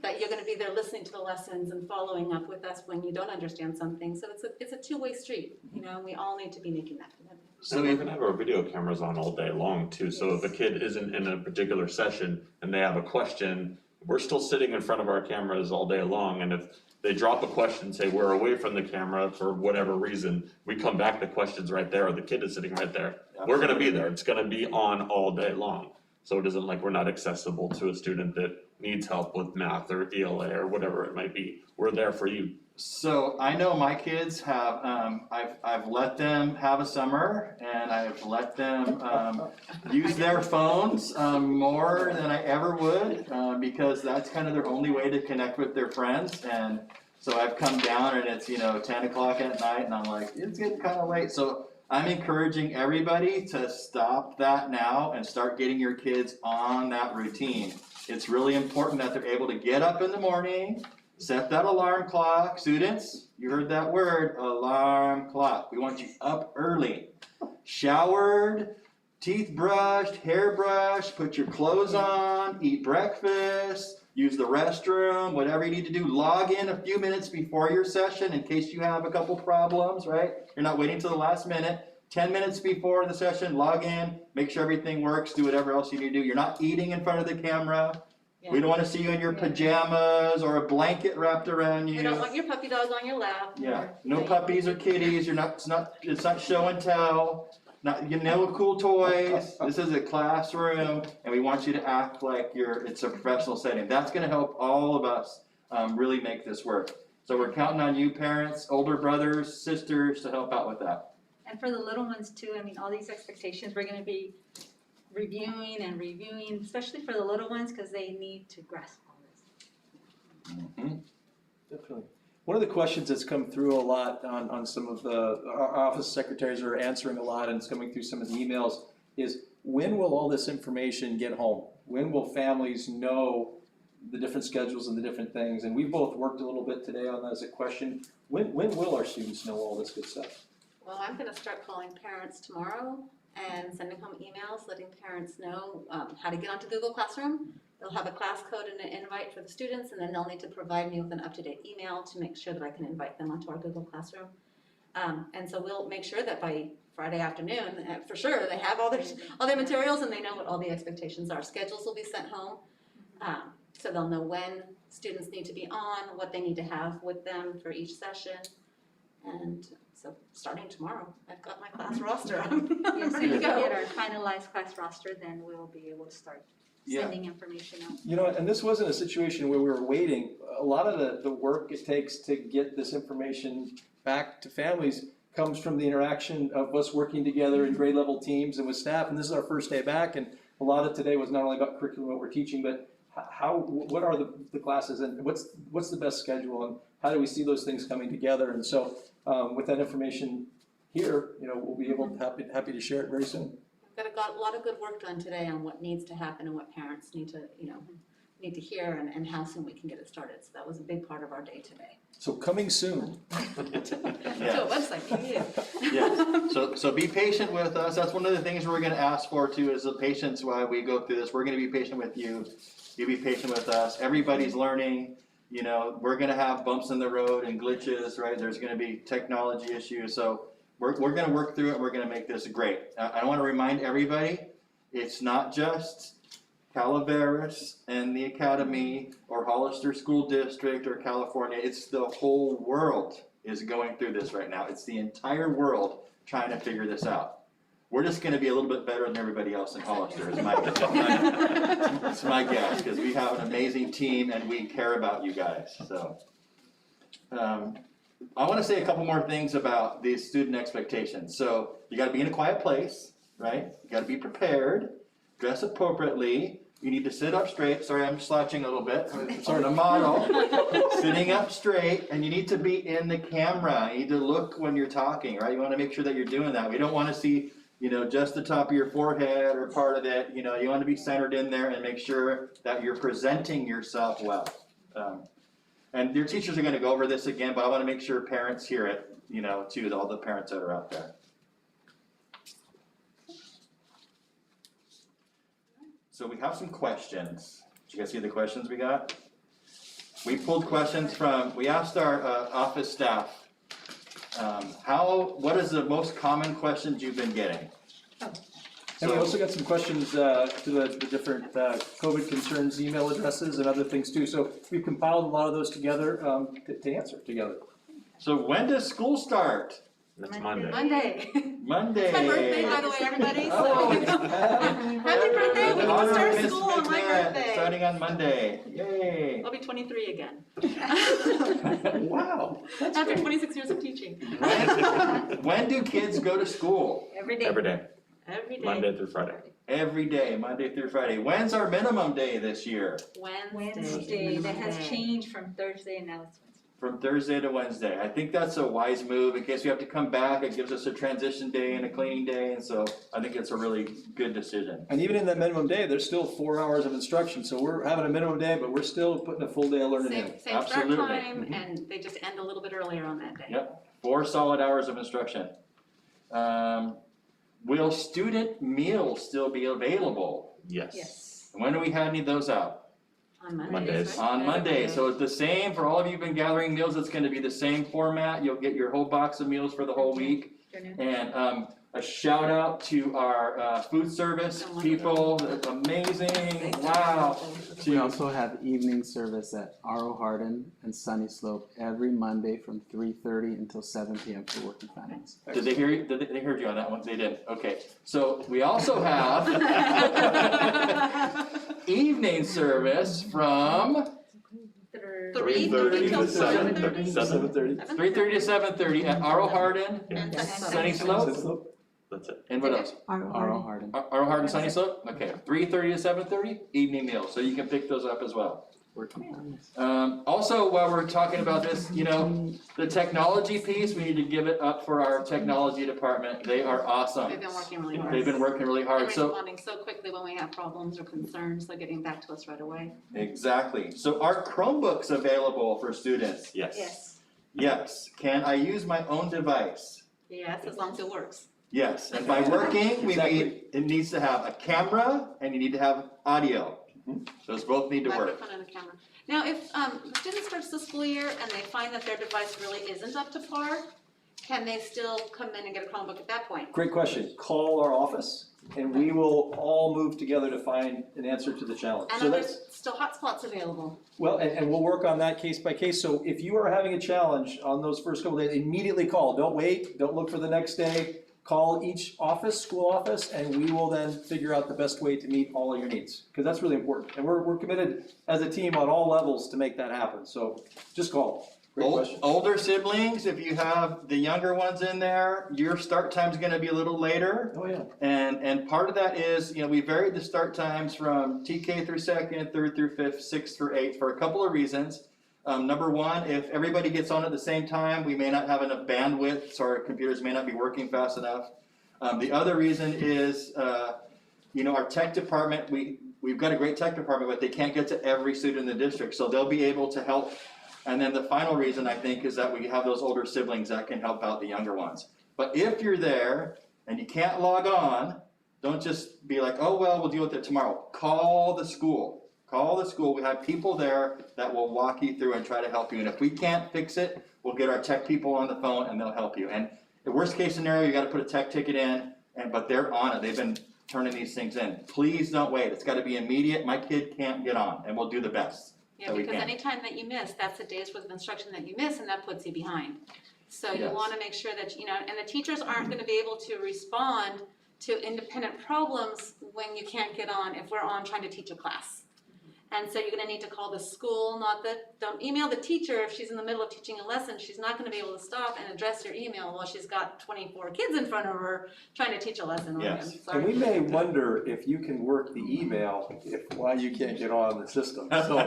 That you're gonna be there listening to the lessons and following up with us when you don't understand something. So it's a two-way street, you know, and we all need to be making that commitment. So we're gonna have our video cameras on all day long too, so if a kid isn't in a particular session and they have a question, we're still sitting in front of our cameras all day long, and if they drop a question, say we're away from the camera for whatever reason, we come back, the question's right there, or the kid is sitting right there. We're gonna be there, it's gonna be on all day long. So it isn't like we're not accessible to a student that needs help with math or ELA or whatever it might be. We're there for you. so I know my kids have, I've let them have a summer and I've let them, use their phones, more than I ever would, because that's kind of their only way to connect with their friends. And so I've come down and it's, 10 o'clock at night and I'm like, it's getting kind of late. So I'm encouraging everybody to stop that now and start getting your kids on that routine. It's really important that they're able to get up in the morning, set that alarm clock. Students, you heard that word, alarm clock. We want you up early, showered, teeth brushed, hair brushed, put your clothes on, eat breakfast, use the restroom, whatever you need to do. Log in a few minutes before your session in case you have a couple problems, right? You're not waiting till the last minute. 10 minutes before the session, log in, make sure everything works, do whatever else you need to do. You're not eating in front of the camera. We don't want to see you in your pajamas or a blanket wrapped around you. We don't want your puppy dog on your lap. Yeah, no puppies or kitties. It's not show and tell. No cool toys. This is a classroom, and we want you to act like it's a professional setting. That's going to help all of us really make this work. So we're counting on you, parents, older brothers, sisters, to help out with that. And for the little ones too, I mean, all these expectations, we're gonna be reviewing and reviewing, especially for the little ones, because they need to grasp all this. Definitely. One of the questions that's come through a lot on some of our office secretaries are answering a lot, and it's coming through some of the emails, is when will all this information get home? When will families know the different schedules and the different things? And we both worked a little bit today on that as a question. When will our students know all this good stuff? Well, I'm gonna start calling parents tomorrow and sending home emails, letting parents know how to get onto Google Classroom. They'll have a class code and an invite for the students, and then they'll need to provide me with an up-to-date email to make sure that I can invite them onto our Google Classroom. And so we'll make sure that by Friday afternoon, for sure, they have all their materials and they know what all the expectations are. Schedules will be sent home, so they'll know when students need to be on, what they need to have with them for each session. And so starting tomorrow, I've got my class roster. I'm Yes, ready if to we go. get our finalized class roster, then we will be able to start sending information out. You know, and this wasn't a situation where we were waiting. A lot of the work it takes to get this information back to families comes from the interaction of us working together in grade level teams and with staff. And this is our first day back, and a lot of today was not only about curriculum, what we're teaching, but what are the classes and what's the best schedule and how do we see those things coming together? And so with that information here, we'll be able happy to share it very soon. I've got a lot of good work done today on what needs to happen and what parents need to hear and how soon we can get it started. So that was a big part of our day today. So coming soon. To a website, Yes. So be patient with us. That's one of the things we're gonna ask for too, is the patience while we go through this. We're gonna be patient with you. You be patient with us. Everybody's learning. We're gonna have bumps in the road and glitches, right? There's gonna be technology issues. So we're gonna work through it, we're gonna make this great. I wanna remind everybody, it's not just Calaveras and the Academy or Hollister School District or California, it's the whole world is going through this right now. It's the entire world trying to figure this out. We're just gonna be a little bit better than everybody else in Hollister, is my guess. It's my guess, because we have an amazing team and we care about you guys, so. I wanna say a couple more things about these student expectations. So, you gotta be in a quiet place, right? You gotta be prepared, dress appropriately, you need to sit up straight. Sorry, I'm slouching a little bit, I'm sort of a model. Sitting up straight, and you need to be in the camera, you need to look when you're talking, right? You wanna make sure that you're doing that. We don't wanna see, just the top of your forehead or part of it, you wanna be centered in there and make sure that you're presenting yourself well. And your teachers are gonna go over this again, but I wanna make sure parents hear it, too, all the parents that are out there. So we have some questions. Did you guys see the questions we got? We pulled questions we asked our office staff, what is the most common questions you've been getting? And we also got some questions to the different COVID concerns, email addresses and other things too. So we've compiled a lot of those together to answer together. So when does school start? That's Monday. Monday. Monday. It's my birthday, by the way, everybody, so. Oh, Happy birthday, we can start Miss school on my McNabb, birthday. starting on Monday, yay. I'll be 23 again. Wow. After 26 years of teaching. When do kids go to school? Every day. Every day, Every day. Monday through Friday. Every day, Monday through Friday. When's our minimum day this year? Wednesday, that has changed from Thursday and now it's Wednesday. From Thursday to Wednesday. I think that's a wise move in case we have to come back. It gives us a transition day and a cleaning day, and so I think it's a really good decision. And even in that minimum day, there's still 4 hours of instruction. So we're having a minimum day, but we're still putting a full day of learning in. Same start Absolutely. time, and they just end a little bit earlier on that day. Yep, 4 solid hours of instruction. Will student meals still be available? Yes. Yes. And when do we need those out? On Mondays, Mondays. right? On Monday, so it's the same, for all of you who've been gathering meals, it's gonna be the same format, you'll get your whole box of meals for the whole week. And a shout out to our food service people, that's amazing, wow. We also have evening service at R.O. Hardin and Sunny Slope every Monday from 3:30 until 7 p.m. for working families. Did they hear you, they heard you on that one, they did, okay. So we also have evening service from 3:30 to 7:30. 7:30. 3:30 to 7:30 at R.O. Hardin, And Sunny Slope, That's it. and what else? R.O. Hardin. R.O. Hardin, Sunny Slope, okay, 3:30 to 7:30, evening meal, so you can pick those up as well. Working families. Also, while we're talking about this, the technology piece, we need to give it up for our technology department, they are awesome. They've been working really hard. They've been working really hard, And so. responding so quickly when we have problems or concerns, so getting back to us right away. Exactly, so are Chromebooks available for students? Yes. Yes, Yes, can I use my own device? yes, as long as it works. Yes, and by working, it needs to have a camera and you need to have audio. Those both need to work. Microphone and a camera. Now, if the student starts the school year and they find that their device really isn't up to par, can they still come in and get a Chromebook at that point? Great question. Call our office and we will all move together to find an answer to the challenge. And So are that's, there still hotspots available? well, and we'll work on that case by case. So if you are having a challenge on those first couple days, immediately call. Don't wait, don't look for the next day. Call each office, school office, and we will then figure out the best way to meet all of your needs. Because that's really important. And we're committed as a team on all levels to make that happen. So just call. Great question. Older siblings, if you have the younger ones in there, your start time's gonna be a little later. Oh, yeah. And part of that is, we varied the start times from TK through second, third through fifth, sixth through eighth for a couple of reasons. Number one, if everybody gets on at the same time, we may not have enough bandwidth, so our computers may not be working fast enough. The other reason is, our tech department, we've got a great tech department, but they can't get to every student in the district, so they'll be able to help. And then the final reason, I think, is that we have those older siblings that can help out the younger ones. But if you're there and you can't log on, don't just be like, oh, well, we'll deal with it tomorrow. Call the school. Call the school, we have people there that will walk you through and try to help you, and if we can't fix it, we'll get our tech people on the phone and they'll help you. And the worst case scenario, you gotta put a tech ticket in, but they're on it, they've been turning these things in. Please don't wait, it's gotta be immediate, my kid can't get on, and we'll do the best Yeah, that we because can. anytime that you miss, that's a day's worth of instruction that you miss, and that puts you behind. So you Yes. wanna make sure that, and the teachers aren't gonna be able to respond to independent problems when you can't get on, if we're on trying to teach a class. And so you're gonna need to call the school, don't email the teacher if she's in the middle of teaching a lesson. She's not gonna be able to stop and address your email while she's got 24 kids in front of her trying to teach a lesson. Yes. I'm sorry. And we may wonder if you can work the email, why you can't get on the system. So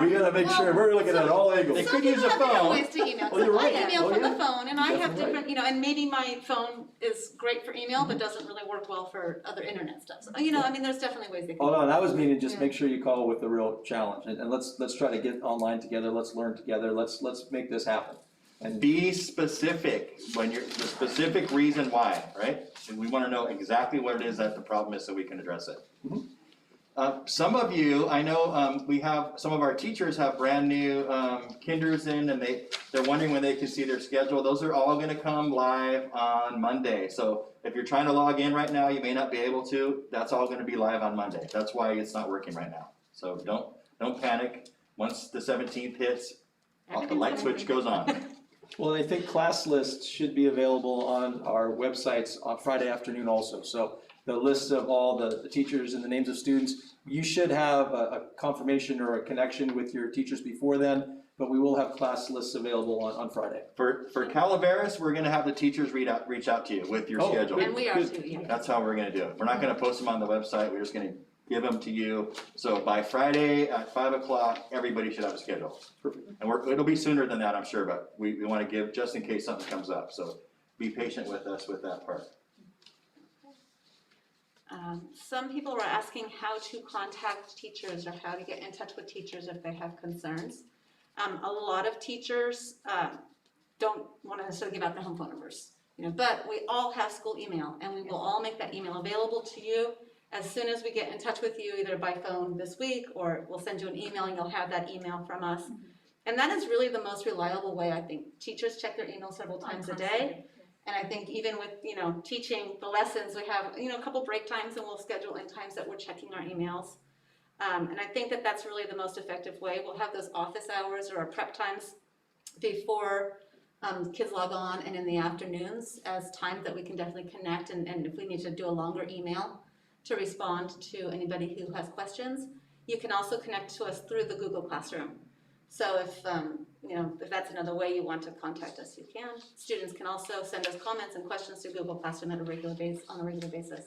we gotta make sure, we're looking at all angles. They Some could use people a have different phone. ways to email. Oh, you're So right. I email Oh, from yeah. the phone, and I have Definitely different, and maybe my phone is great for email, but doesn't really work well for other internet stuff. So, there's definitely ways they can. Oh, no, and I was meaning just Yeah. make sure you call with the real challenge, and let's try to get online together, let's learn together, let's make this happen. And Be specific, the specific reason why, right? And we wanna know exactly what it is that the problem is so we can address it. Mhm. Some of you, I know, some of our teachers have brand new, kinders in, and they're wondering when they can see their schedule. Those are all gonna come live on Monday. So if you're trying to log in right now, you may not be able to, that's all gonna be live on Monday. That's why it's not working right now. So don't panic. Once the 17th hits, the light switch goes on. Well, I think class lists should be available on our websites on Friday afternoon also. So the list of all the teachers and the names of students, you should have a confirmation or a connection with your teachers before then, but we will have class lists available on Friday. For Calaveras, we're gonna have the teachers reach out to you with your Oh, schedule. And we are too, yeah. That's how we're gonna do it. We're not gonna post them on the website, we're just gonna give them to you. So by Friday at 5 o'clock, everybody should have a schedule. Perfect. And it'll be sooner than that, I'm sure, but we wanna give, just in case something comes up, so be patient with us with that part. Some people were asking how to contact teachers or how to get in touch with teachers if they have concerns. A lot of teachers don't want to necessarily give out their home phone numbers, but we all have school email, and we will all make that email available to you as soon as we get in touch with you, either by phone this week, or we'll send you an email and you'll have that email from us. And that is really the most reliable way, I think. Teachers check their email several times a day. And I think even with, teaching the lessons, we have, a couple break times, and we'll schedule in times that we're checking our emails. And I think that that's really the most effective way. We'll have those office hours or our prep times before kids log on, and in the afternoons as times that we can definitely connect, and if we need to do a longer email to respond to anybody who has questions. You can also connect to us through the Google Classroom. So if that's another way you want to contact us, you can. Students can also send us comments and questions through Google Classroom on a regular basis.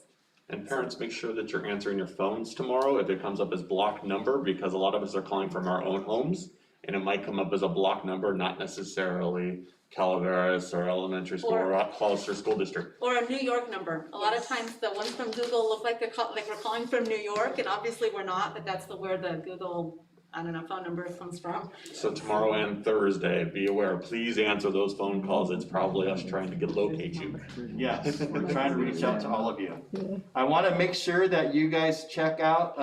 And parents, make sure that you're answering your phones tomorrow if it comes up as blocked number, because a lot of us are calling from our own homes, and it might come up as a blocked number, not necessarily Calaveras or elementary school or Hollister School District. Or a New York number. A lot of times the ones from Google look like we're calling from New York, and obviously we're not, but that's where the Google, phone number comes from. So tomorrow and Thursday, be aware, please answer those phone calls. It's probably us trying to locate you. Yes, we're trying to reach out to all of you. I wanna make sure that you guys check out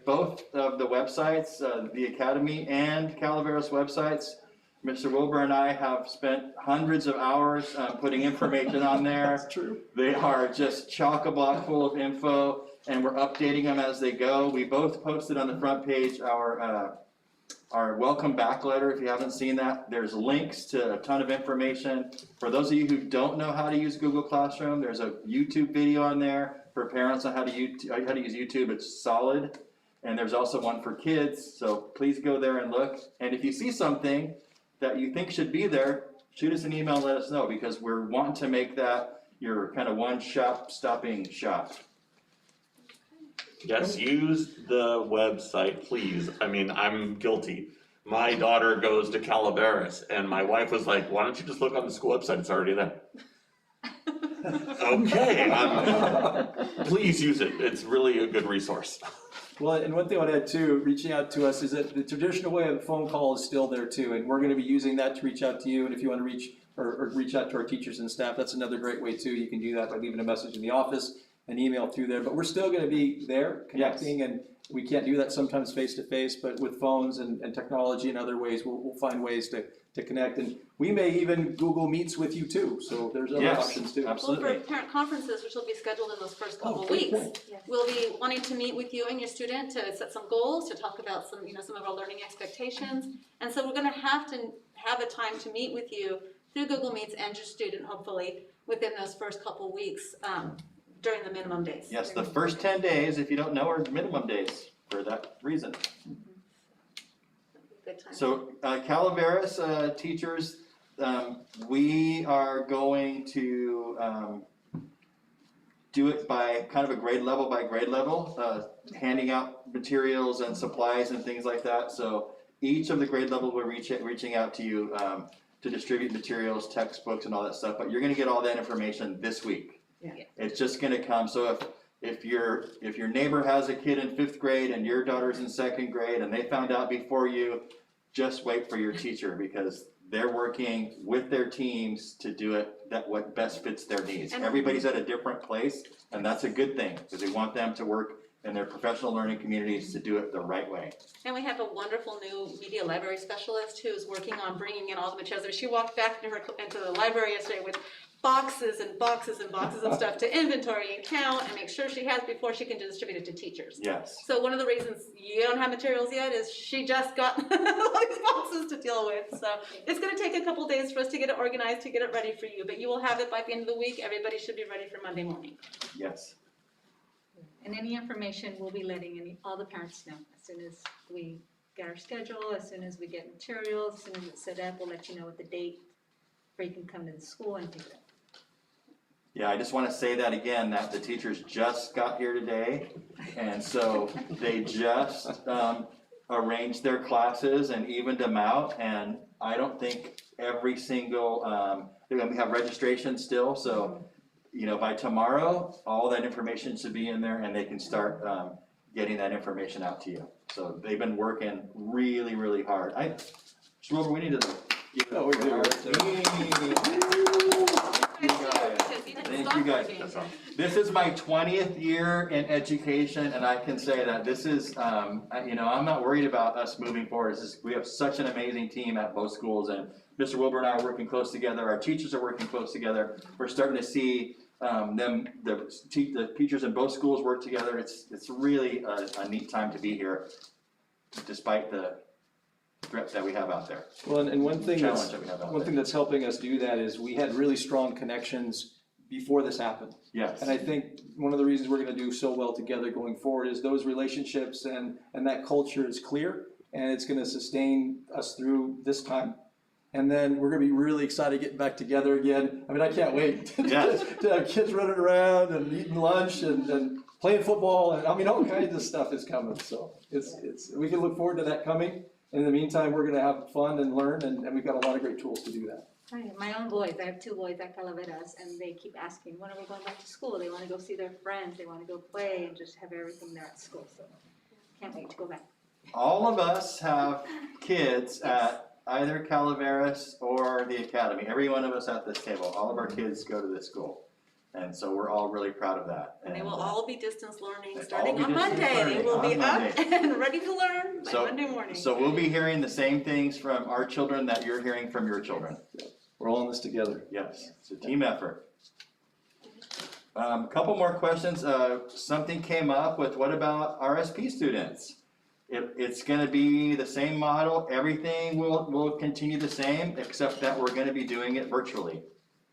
both of the websites, the Academy and Calaveras websites. Mr. Wilbur and I have spent hundreds of hours putting information on there. That's true. They are just chock-a-block full of info, and we're updating them as they go. We both posted on the front page our welcome back letter. If you haven't seen that, there's links to a ton of information. For those of you who don't know how to use Google Classroom, there's a YouTube video on there for parents on how to use YouTube. It's solid. And there's also one for kids, so please go there and look. And if you see something that you think should be there, shoot us an email and let us know, because we're wanting to make that your kind of one-stopping shop. Yes, use the website, please. I mean, I'm guilty. My daughter goes to Calaveras, and my wife was like, why don't you just look on the school website, it's already there. Okay, please use it, it's really a good resource. Well, and one thing I would add too, reaching out to us, is that the traditional way of phone call is still there too, and we're gonna be using that to reach out to you, and if you wanna reach out to our teachers and staff, that's another great way too. You can do that by leaving a message in the office, an email through there, but we're still gonna be there connecting we can't do that sometimes face-to-face, but with phones and technology and other ways, we'll find ways to connect. And we may even Google Meets with you too, so there's other Yes, options too. absolutely. Well, for parent conferences, which will be scheduled in those first couple of good weeks, point. we'll be wanting to meet with you and your student to set some goals, to talk about some, some of our learning expectations. And so we're gonna have to have a time to meet with you through Google Meets and your student, hopefully, within those first couple of weeks, during the minimum days. Yes, the first 10 days, if you don't know, are minimum days for that reason. Good time. So Calaveras teachers, we are going to do it by kind of a grade level by grade level, handing out materials and supplies and things like that. So each of the grade levels we're reaching out to you to distribute materials, textbooks, and all that stuff. But you're going to get all that information this week. Yeah. It's just going to come. So if your neighbor has a kid in 5th grade and your daughter's in 2nd grade and they found out before you, just wait for your teacher, because they're working with their teams to do it what best fits their needs. And- Everybody's at a different place, and that's a good thing, because we want them to work in their professional learning communities to do it the right way. And we have a wonderful new media library specialist who's working on bringing in all the materials. She walked back into the library yesterday with boxes and boxes and boxes of stuff to inventory and count and make sure she has before she can distribute it to teachers. Yes. So one of the reasons you don't have materials yet is she just got all these boxes to deal with. So it's gonna take a couple days for us to get it organized, to get it ready for you, but you will have it by the end of the week. Everybody should be ready for Monday morning. Yes. And any information, we'll be letting all the parents know as soon as we get our schedule, as soon as we get materials, as soon as it's set up, we'll let you know what the date where you can come to the school and do that. Yeah, I just want to say that again, that the teachers just got here today, and so they just arranged their classes and evened them out, and I don't think every single, we have registration still, so, by tomorrow, all that information should be in there, and they can start getting that information out to you. So they've been working really, really hard. Mr. Wilbur, we need to give it Oh, up we for do. Thank you guys. This is my 20th year in education, and I can say that this is, I'm not worried about us moving forward. We have such an amazing team at both schools, and Mr. Wilbur and I are working close together. Our teachers are working close together. We're starting to see the teachers in both schools work together. It's really a neat time to be here, despite the threat that we have out there. Well, and one thing Challenge that we have out one there. thing that's helping us do that is we had really strong connections before this happened. Yes. And I think one of the reasons we're gonna do so well together going forward is those relationships and that culture is clear, and it's gonna sustain us through this time. And then we're gonna be really excited getting back together again. I mean, I can't wait Yes. to have kids running around and eating lunch and playing football, and I mean, all kinds of stuff is coming, so we can look forward to that coming. In the meantime, we're gonna have fun and learn, and we've got a lot of great tools to do that. My own boys, I have 2 boys at Calaveras, and they keep asking, when are we going back to school? They wanna go see their friends, they wanna go play and just have everything there at school, so can't wait to go back. All of us have kids at either Calaveras or the academy. Every one of us at this table, all of our kids go to this school. And so we're all really proud of that. And they will all be distance learning They'll starting all be on distance Monday. They learning will be on up Monday. and ready to learn by So- Monday morning. So we'll be hearing the same things from our children that you're hearing from your children. We're all in this together. Yes, it's a team effort. Couple more questions. Something came up with, what about RSP students? It's gonna be the same model, everything will continue the same, except that we're gonna be doing it virtually.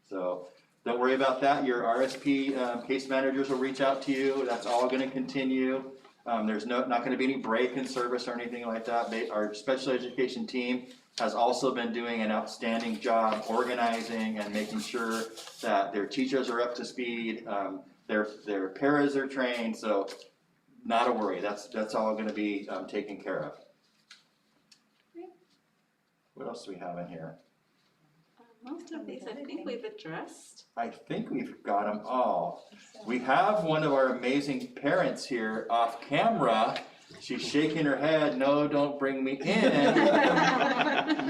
So don't worry about that, your RSP case managers will reach out to you, that's all gonna continue. There's not gonna be any break in service or anything like that. Our special education team has also been doing an outstanding job organizing and making sure that their teachers are up to speed, their paras are trained, so not a worry, that's all gonna be taken care of. What else do we have in here? Most of these I think we've addressed. I think we've got them all. We have one of our amazing parents here off camera. She's shaking her head, no, don't bring me in.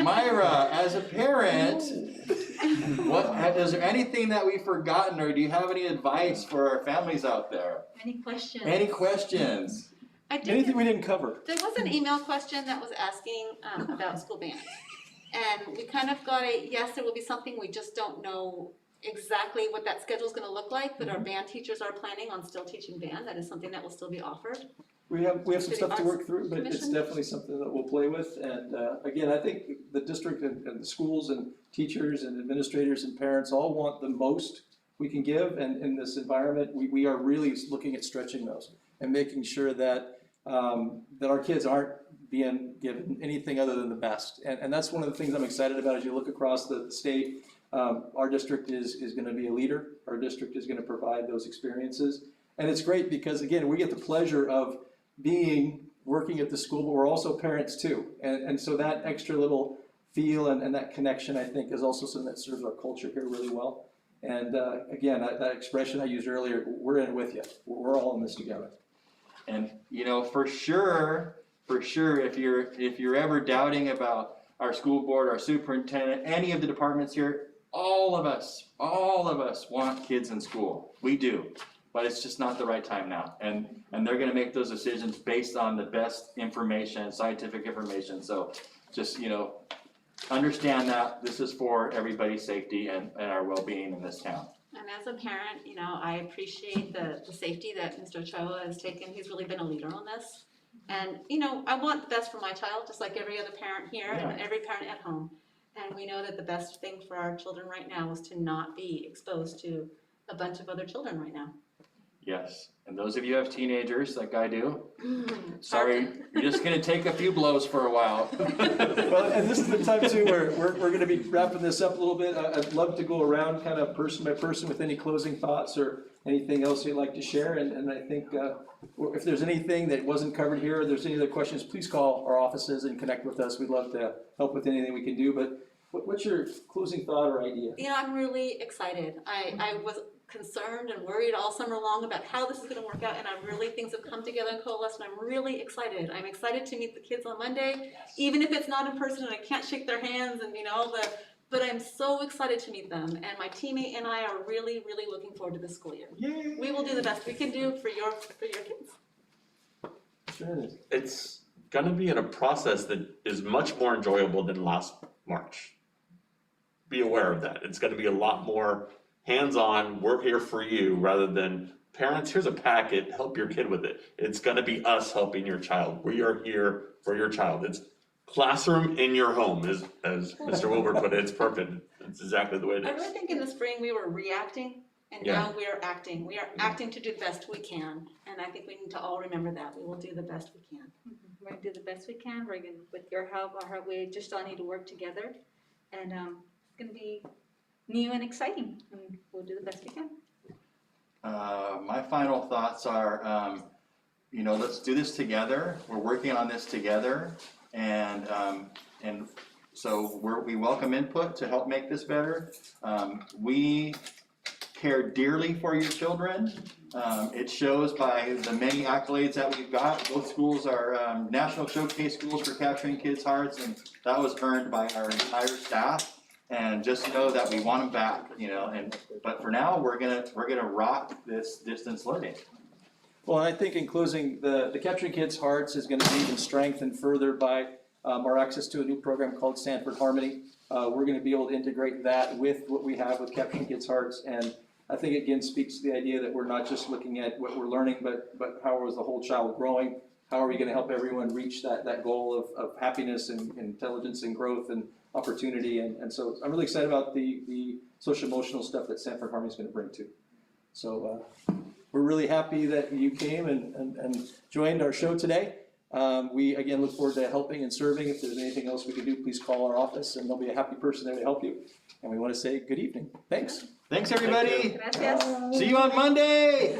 Myra, as a parent, is there anything that we've forgotten, or do you have any advice for our families out there? Any questions? Any questions? I did Anything get- we didn't cover? There was an email question that was asking about school band. And we kind of got yes, there will be something, we just don't know exactly what that schedule is gonna look like, but our band teachers are planning on still teaching band. That is something that will still be offered. We have some City stuff to Arts work through, but it's Commission? definitely something that we'll play with. And again, I think the district and the schools and teachers and administrators and parents all want the most we can give. And in this environment, we are really looking at stretching those and making sure that that our kids aren't being given anything other than the best. And that's one of the things I'm excited about as you look across the state. Our district is gonna be a leader. Our district is gonna provide those experiences. And it's great because, again, we get the pleasure of working at the school, but we're also parents too. And so that extra little feel and that connection, I think, is also something that serves our culture here really well. And again, that expression I used earlier, we're in it with you. We're all in this together. And, you know, for sure, if you're ever doubting about our school board, our superintendent, any of the departments here, all of us want kids in school. We do, but it's just not the right time now. And they're gonna make those decisions based on the best information, scientific information. So just, you know, understand that this is for everybody's safety and our well-being in this town. And as a parent, you know, I appreciate the safety that Mr. Ochoa has taken. He's really been a leader on this. And, you know, I want the best for my child, just like every other parent here and every parent at home. And we know that the best thing for our children right now is to not be exposed to a bunch of other children right now. Yes, and those of you who have teenagers like I do, sorry, you're just gonna take a few blows for a while. Well, and this is the time too where we're gonna be wrapping this up a little bit. I'd love to go around kind of person by person with any closing thoughts or anything else you'd like to share. And I think if there's anything that wasn't covered here, or there's any other questions, please call our offices and connect with us. We'd love to help with anything we can do. But what's your closing thought or idea? You know, I'm really excited. I was concerned and worried all summer long about how this is gonna work out, and things have come together and coalesced, and I'm really excited. I'm excited to meet the kids on Monday, even if it's not in person and I can't shake their hands and, you know, but I'm so excited to meet them, and my teammate and I are really, really looking forward to this school year. Yay. We will do the best we can do for your kids. Sure. It's gonna be in a process that is much more enjoyable than last March. Be aware of that. It's gonna be a lot more hands-on, we're here for you, rather than parents, here's a packet, help your kid with it. It's gonna be us helping your child. We are here for your child. It's classroom in your home, as Mr. Wilbur put it. It's perfect. It's exactly the way it I is. really think in the spring we were reacting, and now we are acting. We are acting to do the best we can, and I think we need to all remember that. We will do the best we can. We're gonna do the best we can. We're gonna, with your help, our help, we just all need to work together. And it's gonna be new and exciting, and we'll do the best we can. My final thoughts are, you know, let's do this together. We're working on this together, and so we welcome input to help make this better. We care dearly for your children. It shows by the many accolades that we've got. Both schools are national showcase schools for capturing kids' hearts, and that was earned by our entire staff. And just know that we want them back, you know. But for now, we're gonna rock this distance learning. Well, I think in closing, the Capturing Kids' Hearts is gonna be even strengthened further by our access to a new program called Sanford Harmony. We're gonna be able to integrate that with what we have with Capturing Kids' Hearts. And I think again speaks to the idea that we're not just looking at what we're learning, but how is the whole child growing? How are we gonna help everyone reach that goal of happiness and intelligence and growth and opportunity, and so I'm really excited about the social emotional stuff that Sanford Harmony is going to bring too. So we're really happy that you came and joined our show today. We again look forward to helping and serving. If there's anything else we can do, please call our office, and there'll be a happy person there to help you. And we want to say good evening. Thanks. Thanks, everybody. Gracias. See you on Monday.